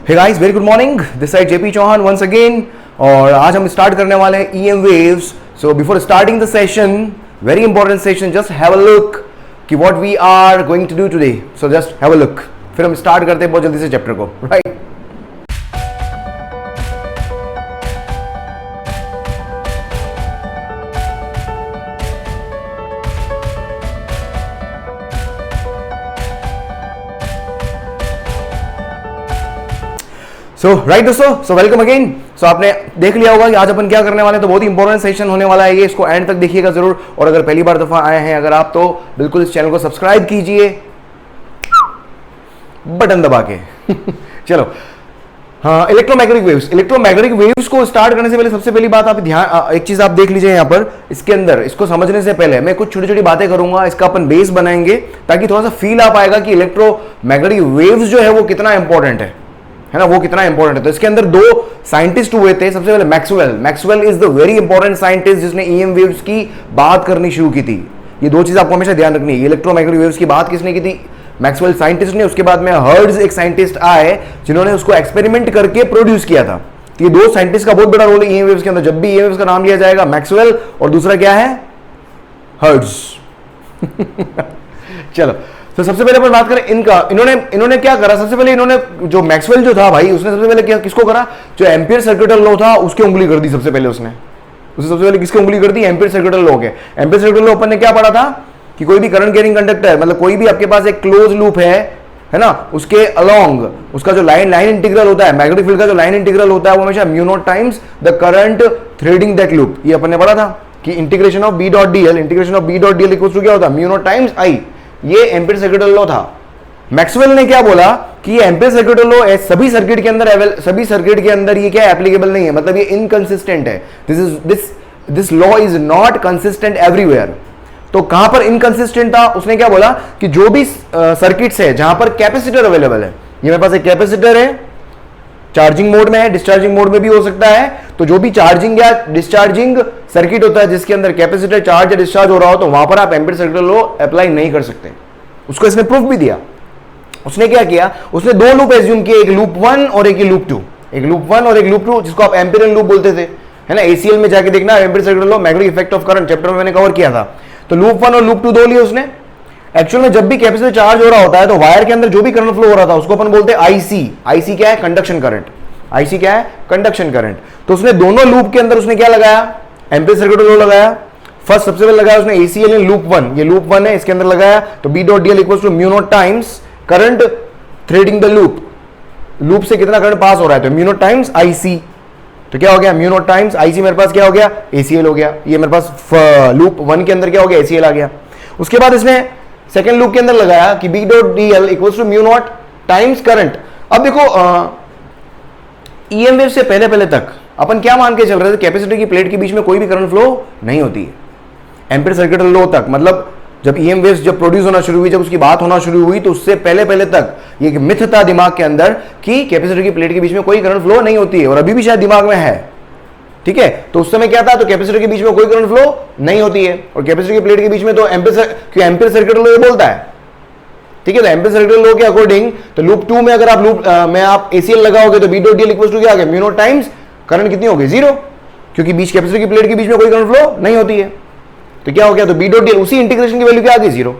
Hey guys, very good morning. This side JP Chauhan once again. और आज हम start करने वाले हैं EM waves. So before starting the session, very important session, just have a look कि what we are going to do today. So just have a look, फिर हम start करते हैं बहुत जल्दी से चैप्टर को, राइट। राइट दोस्तों, सो वेलकम अगेन। सो आपने देख लिया होगा कि आज अपन क्या करने वाले हैं, तो बहुत ही इंपॉर्टेंट सेशन होने वाला है ये। इसको एंड तक देखिएगा जरूर। और अगर पहली बार दफा आए हैं अगर आप, तो बिल्कुल इस चैनल को सब्सक्राइब कीजिए बटन दबा के। चलो, हाँ, इलेक्ट्रोमैग्नेटिक वेव्स। इलेक्ट्रोमैग्नेटिक वेव्स को स्टार्ट करने से पहले सबसे पहली बात आप ध्यान, एक चीज आप देख लीजिए यहाँ पर। इसके अंदर इसको समझने से पहले मैं कुछ छोटी छोटी बातें करूंगा, इसका अपन बेस बनाएंगे ताकि थोड़ा सा फील आ पाएगा कि इलेक्ट्रोमैग्नेटिक वेव्स जो है वो कितना इंपॉर्टेंट है ना, वो कितना इंपॉर्टेंट है। तो इसके अंदर दो साइंटिस्ट हुए थे। सबसे पहले Maxwell is the very important scientist जिसने ईएम वेव्स की बात करनी शुरू की थी। ये दो चीज आपको हमेशा ध्यान रखनी है। इलेक्ट्रोमैग्नेटिक वेव्स की बात किसने की थी? मैक्सवेल साइंटिस्ट ने। उसके बाद में हर्ट्ज एक साइंटिस्ट आए जिन्होंने उसको एक्सपेरिमेंट करके प्रोड्यूस किया था। तो ये दो साइंटिस्ट का बहुत बड़ा रोल है ईएम वेव्स के अंदर। जब भी ईएम वेव्स का नाम लिया जाएगा, मैक्सवेल और दूसरा क्या है? हर्ट्ज। चलो, तो सबसे पहले अपन बात करें इनका। इन्होंने क्या करा? सबसे पहले इन्होंने, जो मैक्सवेल जो था भाई, उसने सबसे पहले क्या, किसको करा? जो एम्पियर सर्किटल लॉ था उसकी उंगली कर दी सबसे पहले उसने सबसे पहले किसकी उंगली कर दी? एम्पियर सर्किटल लॉ के। एम्पियर सर्किटल लॉ अपन ने क्या पढ़ा था कि कोई भी करंट कैरिंग कंडक्टर, मतलब कोई भी आपके पास एक क्लोज लूप है ना, उसके अलोंग उसका जो लाइन इंटीग्रल होता है, मैग्नेटिक फील्ड का जो लाइन इंटीग्रल होता है वो हमेशा mu naught times the current threading that loop. ये अपन ने पढ़ा था कि integration of B dot DL equals to क्या होता है? Mu naught times I. ये एम्पियर सर्किटल लॉ था। मैक्सवेल ने क्या बोला कि ये एम्पियर सर्किटल लॉ सभी सर्किट के अंदर ये क्या एप्लीकेबल नहीं है, मतलब ये इनकंसिस्टेंट है। This law is not consistent everywhere. तो कहां पर इनकंसिस्टेंट था? उसने क्या बोला कि जो भी सर्किट्स है जहां पर कैपेसिटर अवेलेबल है, ये मेरे पास एक कैपेसिटर है, चार्जिंग मोड में है, डिस्चार्जिंग मोड में भी हो सकता है। तो जो भी चार्जिंग या डिस्चार्जिंग सर्किट होता है जिसके अंदर कैपेसिटर चार्ज या डिस्चार्ज हो रहा हो, तो वहां पर आप एम्पियर सर्किटल लॉ अप्लाई नहीं कर सकते। उसको इसने प्रूफ भी दिया। उसने क्या किया? उसने दो लूप एज्यूम किए, एक लूप 1 और एक लूप 2। एक लूप 1 और एक लूप 2, जिसको आप एम्पिरियल लूप बोलते थे, है ना। एसीएल में जाके देखना, ampere circuital law, magnetic effect of current chapter में मैंने कवर किया था। तो लूप 1 और लूप 2 दो लिए उसने। एक्चुअल में जब भी कैपेसिटर चार्ज हो रहा होता है तो वायर के अंदर जो भी करंट फ्लो हो रहा था उसको अपन बोलते हैं आईसी। आईसी क्या है? Conduction current. आईसी क्या है? Conduction current. तो उसने दोनों लूप के अंदर उसने क्या लगाया? एम्पियर सर्किटल लॉ लगाया। फर्स्ट सबसे पहले लगाया उसने एसीएल इन लूप 1। ये लूप 1 है, इसके अंदर लगाया तो B dot DL equals to mu naught times current threading the loop. Loop से कितना करंट पास हो रहा है? तो म्यू नॉट टाइम्स आईसी। तो क्या हो गया? म्यू नॉट टाइम्स आईसी मेरे पास क्या हो गया? एसीएल हो गया। ये मेरे पास लूप 1 के अंदर क्या हो गया? एसीएल आ गया। उसके बाद इसने सेकंड लूप के अंदर लगाया कि B dot DL equals to mu naught times current. अब देखो, ईएम वेव से पहले तक अपन क्या मान के चल रहे थे? कैपेसिटर की प्लेट के बीच में कोई भी करंट फ्लो नहीं होती है। एम्पियर सर्किटल लॉ तक, मतलब जब ईएम वेव्स जब प्रोड्यूस होना शुरू हुई, जब उसकी बात होना शुरू हुई, तो उससे पहले तक ये एक मिथ था दिमाग के अंदर कि कैपेसिटर की प्लेट के बीच में कोई करंट फ्लो नहीं होती है। और अभी भी शायद दिमाग में है, ठीक है। तो उस समय क्या था? तो कैपेसिटर के बीच में कोई करंट फ्लो नहीं होती है, और कैपेसिटर की प्लेट के बीच में तो एम्पियर सर्किटल लॉ ये बोलता है, ठीक है। तो एम्पियर सर्किटल लॉ के अकॉर्डिंग तो लूप 2 में अगर आप लूप में आप एसीएल लगाओगे तो B dot DL equals to क्या आ गया? म्यू नॉट टाइम्स करंट कितनी होगी? 0, क्योंकि बीच कैपेसिटर की प्लेट के बीच में कोई करंट फ्लो नहीं होती है। तो क्या हो गया? तो बी डॉट डीएल, उसी इंटीग्रेशन की वैल्यू क्या आ गई? 0।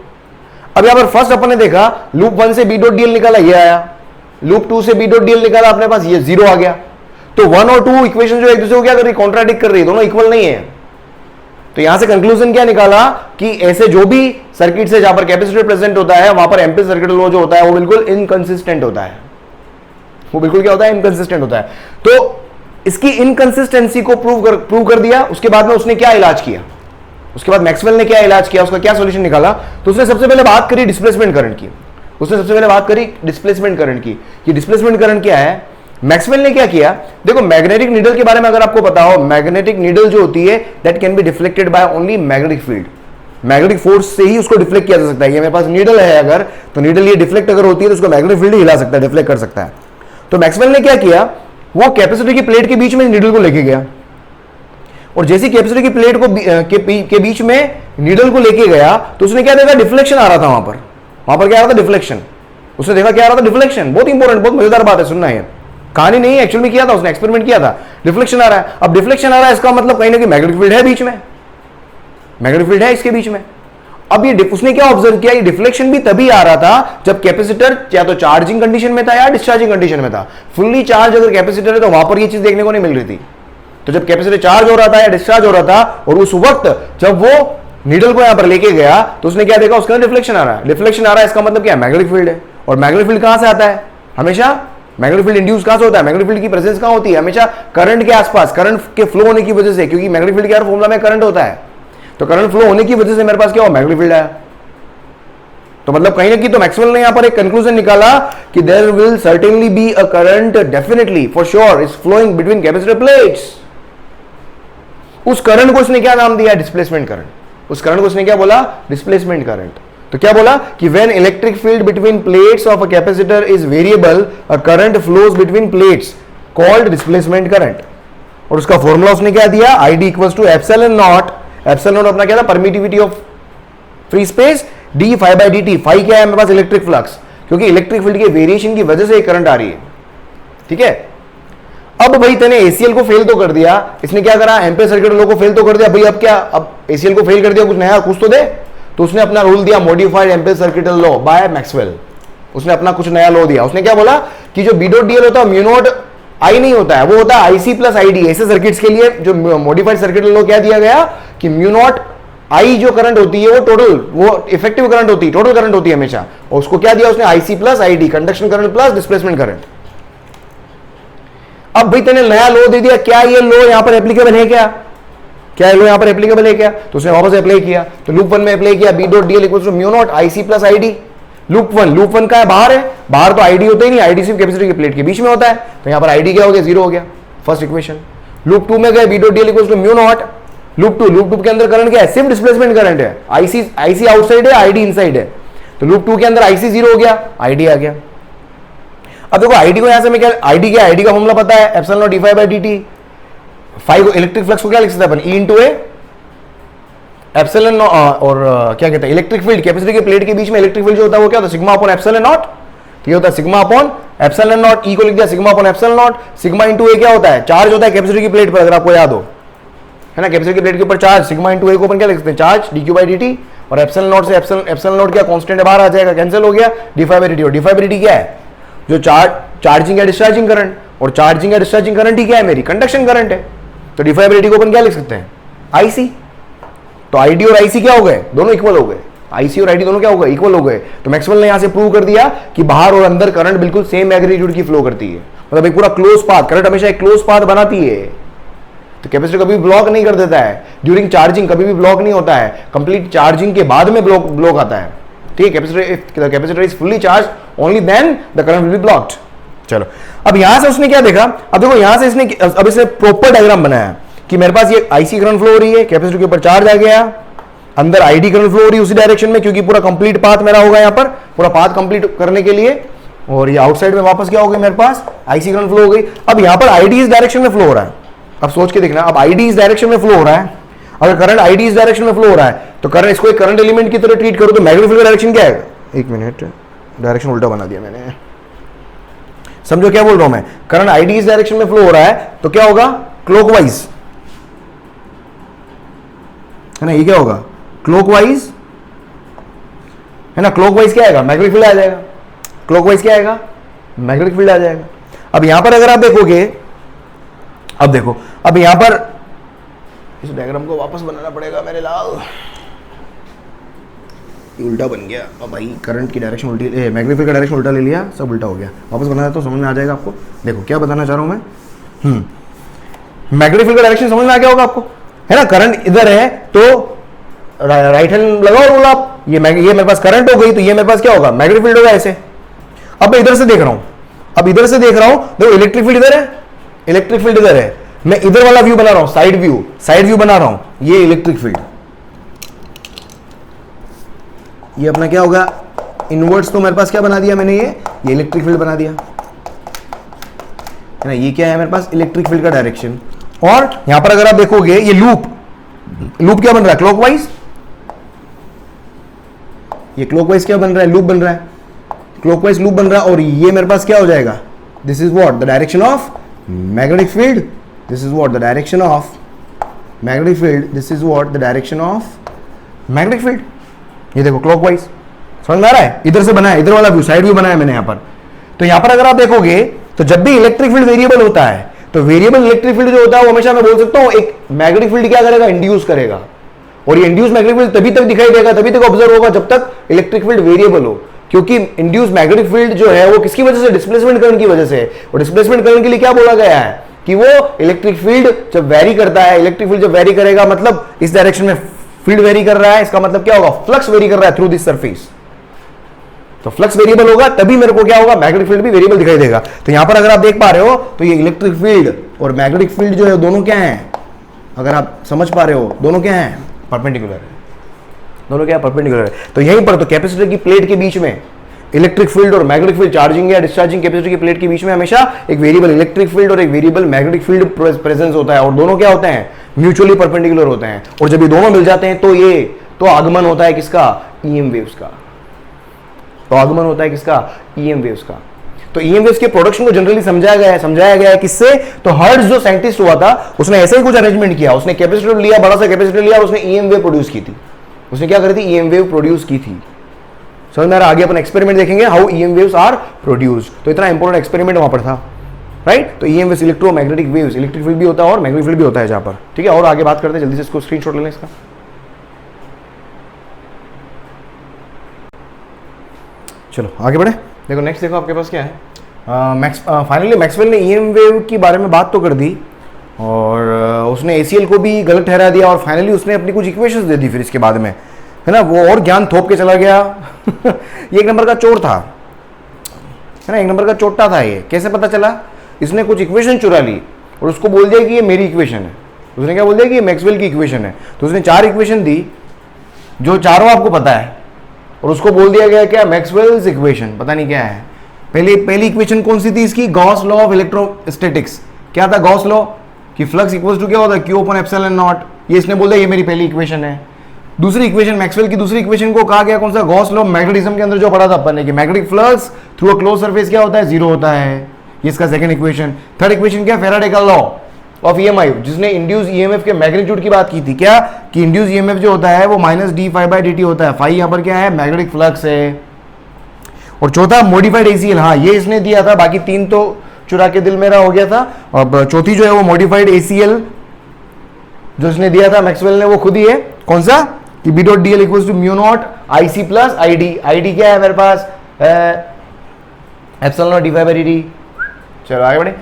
अब यहां पर फर्स्ट अपन ने देखा लूप 1 से बी डॉट डीएल निकाला, ये आया। लूप 2 से बी डॉट डीएल निकाला, अपने पास ये 0 आ गया। तो 1 और 2 इक्वेशन जो एक दूसरे को क्या कर रही है? कॉन्ट्राडिक्ट कर रही है, दोनों इक्वल नहीं है। तो यहां से कंक्लूजन क्या निकाला कि ऐसे जो भी सर्किट से जहां पर कैपेसिटर प्रेजेंट होता है वहां पर एम्पियर सर्किटल लॉ जो होता है वो बिल्कुल इनकंसिस्टेंट होता है। वो बिल्कुल क्या होता है? इनकंसिस्टेंट होता है। तो इसकी इनकंसिस्टेंसी को प्रूव कर दिया। उसके बाद में उसने क्या इलाज किया? उसके बाद मैक्सवेल ने क्या इलाज किया? उसका क्या सॉल्यूशन निकाला? तो उसने सबसे पहले बात करी डिस्प्लेसमेंट करंट की। कि डिस्प्लेसमेंट करंट क्या है? मैक्सवेल ने क्या किया? देखो, मैग्नेटिक नीडल के बारे में अगर आपको पता हो, मैग्नेटिक नीडल जो होती है that can be deflected by only magnetic field. Magnetic force से ही उसको डिफ्लेक्ट किया जा सकता है। ये मेरे पास नीडल है अगर, तो नीडल ये डिफ्लेक्ट अगर होती है तो उसको मैग्नेटिक फील्ड ही हिला सकता है, डिफ्लेक्ट कर सकता है। तो मैक्सवेल ने क्या किया? वो कैपेसिटर की प्लेट के बीच में नीडल को लेके गया, और जैसे कैपेसिटर की प्लेट को के बीच में नीडल को लेके गया तो उसने क्या देखा? डिफ्लेक्शन आ रहा था वहां पर क्या आ रहा था? डिफ्लेक्शन। उसने देखा क्या आ रहा था? डिफ्लेक्शन। बहुत इंपॉर्टेंट, बहुत मजेदार बात है, सुनना है। कहानी नहीं, एक्चुअल में किया था उसने, एक्सपेरिमेंट किया था, डिफ्लेक्शन आ रहा है। अब डिफ्लेक्शन आ रहा है इसका मतलब कहीं ना कहीं मैग्नेटिक फील्ड है बीच में, मैग्नेटिक फील्ड है इसके बीच में। अब ये उसने क्या ऑब्जर्व किया, ये डिफ्लेक्शन भी तभी आ रहा था जब कैपेसिटर या तो चार्जिंग कंडीशन में था या डिस्चार्जिंग कंडीशन में था। फुल्ली चार्ज अगर कैपेसिटर है तो वहां पर ये चीज देखने को नहीं मिल रही थी। तो जब कैपेसिटर चार्ज हो रहा था या डिस्चार्ज हो रहा था और उस वक्त जब वो नीडल को यहां पर लेके गया तो उसने क्या देखा, उसके अंदर डिफ्लेक्शन आ रहा है। डिफ्लेक्शन आ रहा है इसका मतलब क्या है, मैग्नेटिक फील्ड है। और मैग्नेटिक फील्ड कहां से आता है, हमेशा मैग्नेटिक फील्ड इंड्यूस कहां से होता है, मैग्नेटिक फील्ड की प्रेजेंस कहां होती है, हमेशा करंट के आसपास, करंट के फ्लो होने की वजह से, क्योंकि मैग्नेटिक फील्ड के हर फॉर्मूला में करंट होता है। तो करंट फ्लो होने की वजह से मेरे पास क्या हो, मैग्नेटिक फील्ड आया। तो मतलब कहीं ना कहीं तो मैक्सवेल ने यहां पर एक कंक्लूजन निकाला कि there will certainly be a current, definitely for sure is flowing between capacitor plates. उस करंट को उसने क्या नाम दिया, डिस्प्लेसमेंट करंट। उस करंट को उसने क्या बोला, डिस्प्लेसमेंट करंट। तो क्या बोला कि when electric field between plates of a capacitor is variable, a current flows between plates called displacement current. और उसका फॉर्मूला उसने क्या दिया, ID equals to epsilon naught. Epsilon naught अपना क्या था, permittivity of free space, d phi by dt। Phi क्या है मेरे पास, इलेक्ट्रिक फ्लक्स, क्योंकि इलेक्ट्रिक फील्ड के वेरिएशन की वजह से करंट आ रही है। ठीक है, अब भाई तने ACL को फेल तो कर दिया, इसने क्या करा, एम्पीयर सर्किट लॉ को फेल तो कर दिया भाई। अब क्या, अब ACL को फेल कर दिया, कुछ नया कुछ तो दे। तो उसने अपना रूल दिया, modified ampere circuit law by Maxwell. उसने अपना कुछ नया लॉ दिया। उसने क्या बोला कि जो B डॉट DL होता है म्यू नॉट I नहीं होता है, वो होता है IC प्लस ID। ऐसे सर्किट्स के लिए जो मॉडिफाइड सर्किट लॉ क्या दिया गया कि म्यू नॉट I जो करंट होती है वो टोटल, वो इफेक्टिव करंट होती है, टोटल करंट होती है हमेशा। और उसको क्या दिया उसने, IC plus ID, conduction current plus displacement current. अब भाई तेने नया लॉ दे दिया, क्या ये लॉ यहां पर एप्लीकेबल है क्या, क्या ये लॉ यहां पर एप्लीकेबल है क्या? तो उसने वापस अप्लाई किया, तो लूप 1 में अप्लाई किया, B dot DL equals to mu naught IC plus ID। Loop 1 का है, बाहर है, बाहर तो ID होता ही नहीं, ID सिर्फ कैपेसिटर की प्लेट के बीच में होता है। तो यहां पर ID क्या हो गया, 0 हो गया, फर्स्ट इक्वेशन। लूप 2 में गए, B dot DL equals to mu naught. Loop 2 के अंदर करंट क्या है, सिर्फ डिस्प्लेसमेंट करंट है। IC आउटसाइड है, ID इनसाइड है। तो लूप 2 के अंदर IC 0 हो गया, ID आ गया। अब देखो ID को यहां से मैं क्या, ID क्या है, ID का फॉर्मूला पता है, epsilon naught d phi by dt। Phi को इलेक्ट्रिक फ्लक्स को क्या लिख सकते हैं अपन, E इंटू ए एप्सिलॉन, और क्या कहते हैं, इलेक्ट्रिक फील्ड कैपेसिटर के प्लेट के बीच में इलेक्ट्रिक फील्ड जो होता है वो क्या होता है, सिग्मा अपॉन एप्सिलॉन नॉट। ये होता है sigma upon epsilon naught. E को लिख दिया sigma upon epsilon naught. Sigma into A क्या होता है, चार्ज होता है कैपेसिटर की प्लेट पर, अगर आपको याद हो, है ना, कैपेसिटर की प्लेट के ऊपर चार्ज, सिग्मा इंटू ए को अपन क्या लिख सकते हैं, चार्ज dq by dt। और एप्सिलॉन नॉट से एप्सिलॉन नॉट क्या कांस्टेंट है, बाहर आ जाएगा, कैंसिल हो गया, d phi by dt। और d phi by dt क्या है, जो चार्जिंग या डिस्चार्जिंग करंट, और चार्जिंग या डिस्चार्जिंग करंट ही क्या है मेरी, कंडक्शन करंट है। तो d phi by dt को अपन क्या लिख सकते हैं, IC। तो ID और IC क्या हो गए, दोनों इक्वल हो गए, IC और ID दोनों क्या हो गए, इक्वल हो गए। तो मैक्सवेल ने यहां से प्रूव कर दिया कि बाहर और अंदर करंट बिल्कुल सेम मैग्नीट्यूड की फ्लो करती है। मतलब एक पूरा क्लोज पाथ, करंट हमेशा एक क्लोज पाथ बनाती है। तो कैपेसिटर कभी भी ब्लॉक नहीं कर देता है, ड्यूरिंग चार्जिंग कभी भी ब्लॉक नहीं होता है, कंप्लीट चार्जिंग के बाद में ब्लॉक आता है। ठीक है, capacitor is fully charged only then the current will be blocked. चलो, अब यहां से उसने क्या देखा, अब देखो यहां से इसने प्रॉपर डायग्राम बनाया कि मेरे पास ये IC करंट फ्लो हो रही है, कैपेसिटर के ऊपर चार्ज आ गया, अंदर ID करंट फ्लो हो रही है उसी डायरेक्शन में, क्योंकि पूरा कंप्लीट पाथ मेरा होगा, यहां पर पूरा पाथ कंप्लीट करने के लिए। और ये आउटसाइड में वापस क्या हो गया, मेरे पास IC करंट फ्लो हो गई। अब यहां पर ID इस डायरेक्शन में फ्लो हो रहा है, अब सोच के देखना, अब ID इस डायरेक्शन में फ्लो हो रहा है। अगर करंट ID इस डायरेक्शन में फ्लो हो रहा है तो करंट, इसको एक करंट एलिमेंट की तरह ट्रीट करो तो मैग्नेटिक फील्ड का डायरेक्शन क्या है, एक मिनट, डायरेक्शन उल्टा बना दिया मैंने, समझो क्या बोल रहा हूं मैं। करंट ID इस डायरेक्शन में फ्लो हो रहा है तो क्या होगा, क्लॉकवाइज, है ना, ये क्या होगा, क्लॉकवाइज, है ना, क्लॉकवाइज क्या आएगा, मैग्नेटिक फील्ड आ जाएगा। क्लॉकवाइज क्या आएगा, मैग्नेटिक फील्ड आ जाएगा। अब यहां पर अगर आप देखोगे, अब देखो, अब यहां पर इस डायग्राम को वापस बनाना पड़ेगा मेरे लाल, ये उल्टा बन गया। अब भाई करंट की डायरेक्शन उल्टी, मैग्नेटिक फील्ड का डायरेक्शन उल्टा ले लिया, सब उल्टा हो गया। वापस बनाना तो समझ में आ जाएगा आपको। देखो क्या बताना चाह रहा हूं मैं, मैग्नेटिक फील्ड का डायरेक्शन समझ में आ गया होगा आपको, है ना। करंट इधर है तो राइट हैंड लगाओ रूल आप, ये मेरे पास करंट हो गई तो ये मेरे पास क्या होगा, मैग्नेटिक फील्ड होगा ऐसे। अब मैं इधर से देख रहा हूं, अब इधर से देख रहा हूं, देखो इलेक्ट्रिक फील्ड इधर है, इलेक्ट्रिक फील्ड इधर है, मैं इधर वाला व्यू बना रहा हूं, साइड व्यू बना रहा हूं, ये इलेक्ट्रिक फील्ड, ये अपना क्या होगा, इनवर्ट्स। तो मेरे पास क्या बना दिया मैंने, ये इलेक्ट्रिक फील्ड बना दिया, है ना। ये क्या है मेरे पास, इलेक्ट्रिक फील्ड का डायरेक्शन। और यहां पर अगर आप देखोगे ये लूप क्या बन रहा है, क्लॉकवाइज, ये क्लॉकवाइज क्या बन रहा है, लूप बन रहा है, क्लॉकवाइज लूप बन रहा है। और ये मेरे पास क्या हो जाएगा, this is what the direction of magnetic field, this is what the direction of magnetic field, this is what the direction of magnetic field. ये देखो क्लॉकवाइज, समझ में आ रहा है? इधर से बना है, इधर वाला व्यू साइड व्यू बनाया मैंने यहां पर। तो यहां पर अगर आप देखोगे तो जब भी इलेक्ट्रिक फील्ड वेरिएबल होता है तो वेरिएबल इलेक्ट्रिक फील्ड जो होता है वो हमेशा मैं बोल सकता हूं एक मैग्नेटिक फील्ड क्या करेगा, इंड्यूस करेगा। और ये इंड्यूस मैग्नेटिक फील्ड तभी तक दिखाई देगा, तभी तक ऑब्जर्व होगा जब तक इलेक्ट्रिक फील्ड वेरिएबल हो। क्योंकि इंड्यूस मैग्नेटिक फील्ड जो है वो किसकी वजह से, डिस्प्लेसमेंट करंट की वजह से। और डिस्प्लेसमेंट करंट के लिए क्या बोला गया है कि वो इलेक्ट्रिक फील्ड जब वेरी करता है, इलेक्ट्रिक फील्ड जब वेरी करेगा मतलब इस डायरेक्शन में फील्ड वेरी कर रहा है, इसका मतलब क्या होगा, फ्लक्स वेरी कर रहा है थ्रू दिस सरफेस। तो फ्लक्स वेरिएबल होगा तभी मेरे को क्या होगा, मैग्नेटिक फील्ड भी वेरिएबल दिखाई देगा। तो यहां पर अगर आप देख पा रहे हो तो ये इलेक्ट्रिक फील्ड और मैग्नेटिक फील्ड जो है दोनों क्या हैं, अगर आप समझ पा रहे हो दोनों क्या हैं, परपेंडिकुलर है। दोनों क्या परपेंडिकुलर है। तो यहीं पर तो कैपेसिटर की प्लेट के बीच में इलेक्ट्रिक फील्ड और मैग्नेटिक फील्ड, चार्जिंग या डिस्चार्जिंग कैपेसिटर की प्लेट के बीच में हमेशा एक वेरिएबल इलेक्ट्रिक फील्ड और एक वेरिएबल मैग्नेटिक फील्ड प्रेजेंस होता है। और दोनों क्या होते हैं, म्यूचुअली परपेंडिकुलर होते हैं। और जब ये दोनों मिल जाते हैं तो ये तो आगमन होता है किसका, ईएम वेव्स का। तो आगमन होता है किसका, ईएम वेव्स का। तो ईएम वेव्स के प्रोडक्शन को जनरली समझाया गया है किससे, तो हर्ट्ज जो साइंटिस्ट हुआ था उसने ऐसे ही कुछ अरेंजमेंट किया। उसने कैपेसिटर लिया, बड़ा सा कैपेसिटर लिया और उसने ईएम वेव प्रोड्यूस की थी। उसने क्या करी थी, ईएम वेव प्रोड्यूस की थी। समझ में आ रहा? आगे अपन एक्सपेरिमेंट देखेंगे how EM waves are produced. तो इतना इंपॉर्टेंट एक्सपेरिमेंट वहां पर था, राइट। तो EM waves electromagnetic waves, electric field भी होता है और मैग्नेटिक फील्ड भी होता है जहां पर, ठीक है। और आगे बात करते हैं, जल्दी से इसको स्क्रीनशॉट ले लें इसका। चलो आगे बढ़े। देखो नेक्स्ट, देखो आपके पास क्या है, फाइनली मैक्सवेल ने ईएम वेव के बारे में बात तो कर दी और उसने एसीएल को भी गलत ठहरा दिया और फाइनली उसने अपनी कुछ इक्वेशंस दे दी फिर इसके बाद में, है ना। वो और ज्ञान थोप के चला गया ये एक नंबर का चोर था, है ना, एक नंबर का चोटा था ये। कैसे पता चला, इसने कुछ इक्वेशन चुरा ली और उसको बोल दिया कि ये मेरी इक्वेशन है। उसने क्या बोल दिया कि ये मैक्सवेल की इक्वेशन है। तो उसने 4 इक्वेशन दी जो चारों आपको पता है और उसको बोल दिया गया क्या, मैक्सवेल्स इक्वेशन, पता नहीं क्या है। पहली इक्वेशन कौन सी थी इसकी, गॉस लॉ ऑफ इलेक्ट्रोस्टैटिक्स। क्या था गॉस लॉ, कि फ्लक्स इक्वल्स टू क्या होता है, क्यू अपॉन एप्सिलॉन नॉट। ये इसने बोल दिया ये मेरी पहली इक्वेशन है। दूसरी इक्वेशन, मैक्सवेल की दूसरी इक्वेशन को कहा गया कौन सा, गॉस लॉ मैग्नेटिज्म के अंदर जो पढ़ा था अपन ने कि magnetic flux through a close surface क्या होता है, जीरो होता है। ये इसका सेकंड इक्वेशन। थर्ड इक्वेशन क्या, फैराडे का लॉ ऑफ ईएमआई, जिसने इंड्यूस ईएमएफ के मैग्नीट्यूड की बात की थी। क्या कि इंड्यूस ईएमएफ जो होता है वो minus D phi by D T होता है। फाई यहाँ पर क्या है, मैग्नेटिक फ्लक्स है। और चौथा मॉडिफाइड एसीएल, हाँ ये इसने दिया था, बाकी 3 तो चुरा के दिल मेरा हो गया था। और चौथी जो है वो मॉडिफाइड एसीएल जो इसने दिया था मैक्सवेल ने, वो खुद ही है। कौन सा, कि B dot D L equals to mu naught I C plus I D. I D क्या है मेरे पास, epsilon naught D phi by D T. चलो आगे बढ़े।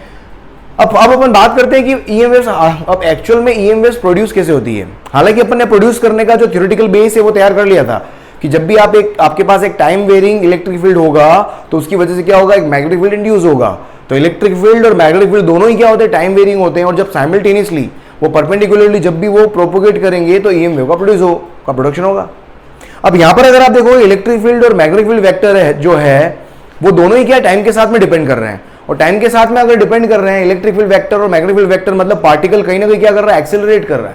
अब अपन बात करते हैं कि ईएम वेव्स, अब एक्चुअल में ईएम वेव्स प्रोड्यूस कैसे होती है। हालांकि अपन ने प्रोड्यूस करने का जो थ्योरेटिकल बेस है वो तैयार कर लिया था कि जब भी आपके पास एक टाइम वेरिंग इलेक्ट्रिक फील्ड होगा तो उसकी वजह से क्या होगा, एक मैग्नेटिक फील्ड इंड्यूस होगा। तो इलेक्ट्रिक फील्ड और मैग्नेटिक फील्ड दोनों ही क्या होते हैं, टाइम वेरिंग होते हैं। और जब साइमल्टेनियसली वो परपेंडिकुलरली जब भी वो प्रोपोगेट करेंगे तो ईएम वेव का प्रोडक्शन होगा। अब यहां पर अगर आप देखो इलेक्ट्रिक फील्ड और मैग्नेटिक फील्ड वेक्टर है जो है वो दोनों ही क्या टाइम के साथ में डिपेंड कर रहे हैं। और टाइम के साथ में अगर डिपेंड कर रहे हैं इलेक्ट्रिक फील्ड वेक्टर और मैग्नेटिक फील्ड वेक्टर, मतलब पार्टिकल कहीं ना कहीं क्या कर रहा है, एक्सेलरेट कर रहा है।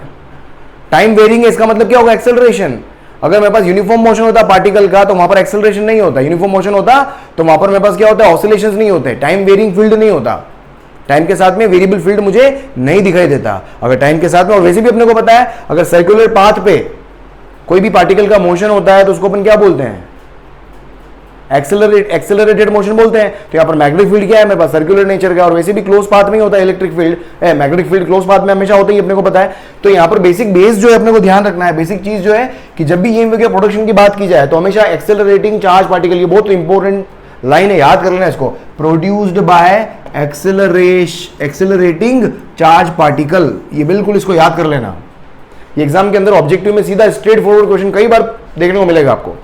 टाइम वेरिंग है, इसका मतलब क्या होगा, एक्सेलरेशन। अगर मेरे पास यूनिफॉर्म मोशन होता पार्टिकल का तो वहां पर एक्सेलरेशन नहीं होता। यूनिफॉर्म मोशन होता तो वहां पर मेरे पास क्या होता है, ऑसिलेशंस नहीं होते, टाइम वेरिंग फील्ड नहीं होता। टाइम के साथ में वेरिएबल फील्ड मुझे नहीं दिखाई देता अगर टाइम के साथ में। और वैसे भी अपने को पता है अगर सर्कुलर पाथ पे कोई भी पार्टिकल का मोशन होता है तो उसको अपन क्या बोलते हैं, एक्सेलरेटेड मोशन बोलते हैं। तो यहाँ पर मैग्नेटिक फील्ड क्या है मेरे पास, सर्कुलर नेचर का। और वैसे भी क्लोज पाथ में होता है electric field, magnetic field close path में हमेशा होता है, अपने को पता है। तो यहाँ पर बेसिक बेस जो है अपने को ध्यान रखना है, बेसिक चीज जो है कि जब भी ईएम वेव के प्रोडक्शन की बात की जाए तो हमेशा एक्सेलरेटिंग चार्ज पार्टिकल, ये बहुत इंपॉर्टेंट लाइन है, याद कर लेना इसको, produced by accelerating charge particle. ये बिल्कुल इसको याद कर लेना। ये एग्जाम के अंदर ऑब्जेक्टिव में सीधा स्ट्रेट फॉरवर्ड क्वेश्चन कई बार देखने को मिलेगा आपको,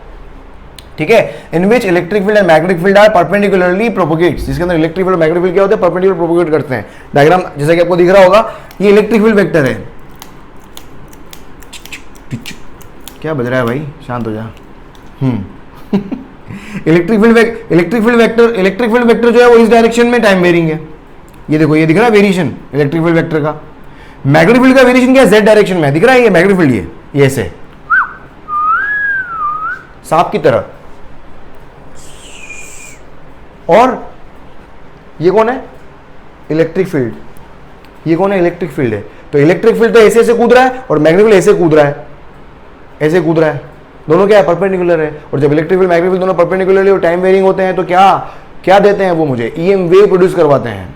ठीक है। In which electric field and magnetic field are perpendicularly propagates, जिसके अंदर इलेक्ट्रिक फील्ड और मैग्नेटिक फील्ड क्या होते हैं, परपेंडिकुलर प्रोपोगेट करते हैं। डायग्राम जैसा कि आपको दिख रहा होगा, ये इलेक्ट्रिक फील्ड वेक्टर है। क्या बज रहा है भाई, शांत हो जा। इलेक्ट्रिक फील्ड वेक्टर जो है वो इस डायरेक्शन में टाइम वेरिंग है। ये देखो, ये दिख रहा है वेरिएशन इलेक्ट्रिक फील्ड वेक्टर का। मैग्नेटिक फील्ड का वेरिएशन क्या है, जेड डायरेक्शन में दिख रहा है। ये मैग्नेटिक फील्ड ये ऐसे सांप की तरह। और ये कौन है? Electric field. ये कौन है? इलेक्ट्रिक फील्ड है। तो इलेक्ट्रिक फील्ड तो ऐसे ऐसे कूद रहा है और मैग्नेटिक फील्ड ऐसे कूद रहा है, ऐसे कूद रहा है। दोनों क्या है? परपेंडिकुलर है। और जब इलेक्ट्रिक फील्ड मैग्नेटिक फील्ड दोनों परपेंडिकुलरली और टाइम वेरिंग होते हैं तो क्या क्या देते हैं वो मुझे? ईएम वेव प्रोड्यूस करवाते हैं।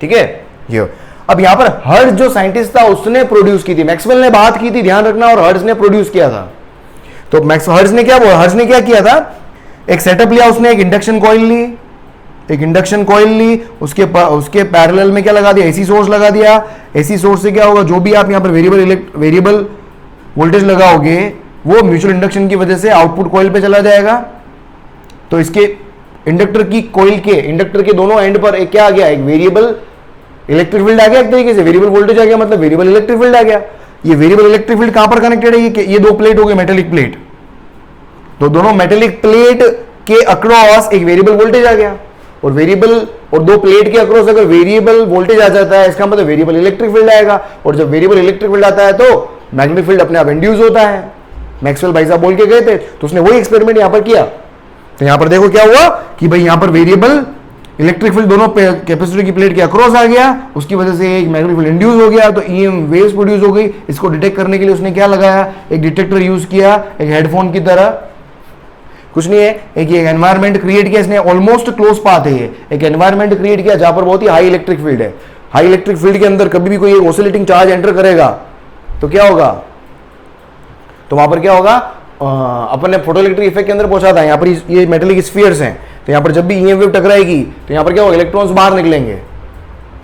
ठीक है, ये अब यहां पर हर्ट्ज जो साइंटिस्ट था उसने प्रोड्यूस की थी, मैक्सवेल ने बात की थी, ध्यान रखना, और हर्ट्ज ने प्रोड्यूस किया था। तो हर्ट्ज ने क्या बोला? हर्ट्ज ने क्या किया था? एक सेटअप लिया उसने, एक इंडक्शन कॉइल ली, एक इंडक्शन कॉइल ली, उसके पैरेलल में क्या लगा दिया? एसी सोर्स लगा दिया। एसी सोर्स से क्या होगा? जो भी आप यहां पर वेरिएबल वोल्टेज लगाओगे वो म्यूचुअल इंडक्शन की वजह से आउटपुट कॉइल पे चला जाएगा। तो इसके इंडक्टर के दोनों एंड पर एक क्या आ गया? एक वेरिएबल इलेक्ट्रिक फील्ड आ गया, एक तरीके से वेरिएबल वोल्टेज आ गया, मतलब वेरिएबल इलेक्ट्रिक फील्ड आ गया। ये वेरिएबल इलेक्ट्रिक फील्ड कहां पर कनेक्टेड है? ये दो प्लेट हो गए, मेटेलिक प्लेट। तो दोनों मेटेलिक प्लेट के अक्रॉस एक वेरिएबल वोल्टेज आ गया, और दो प्लेट के अक्रॉस अगर वेरिएबल वोल्टेज आ जाता है इसका मतलब वेरिएबल इलेक्ट्रिक फील्ड आएगा, और जब वेरिएबल इलेक्ट्रिक फील्ड आता है तो मैग्नेटिक फील्ड अपने आप इंड्यूस होता है। मैक्सवेल भाई साहब बोल के गए थे, तो उसने वही एक्सपेरिमेंट यहां पर किया। तो यहां पर देखो क्या हुआ कि भाई यहां पर वेरिएबल इलेक्ट्रिक फील्ड दोनों कैपेसिटर की प्लेट के अक्रॉस आ गया, उसकी वजह से एक मैग्नेटिक फील्ड इंड्यूस हो गया, तो ईएम वेव्स प्रोड्यूस हो गई। इसको डिटेक्ट करने के लिए उसने क्या लगाया? एक डिटेक्टर यूज किया, एक हेडफोन की तरह, कुछ नहीं है, एक एनवायरमेंट क्रिएट किया इसने, ऑलमोस्ट क्लोज पाथ है ये। एक एनवायरमेंट क्रिएट किया जहां पर बहुत ही हाई इलेक्ट्रिक फील्ड है। हाई इलेक्ट्रिक फील्ड के अंदर कभी भी कोई ऑसिलेटिंग चार्ज एंटर करेगा तो क्या होगा? तो वहां पर क्या होगा? अपन ने फोटोइलेक्ट्रिक इफेक्ट के अंदर पहुंचा था। यहां पर ये मेटेलिक स्फीयर्स हैं, तो यहां पर जब भी ईएम वेव टकराएगी तो यहां पर क्या होगा? इलेक्ट्रॉन्स बाहर निकलेंगे,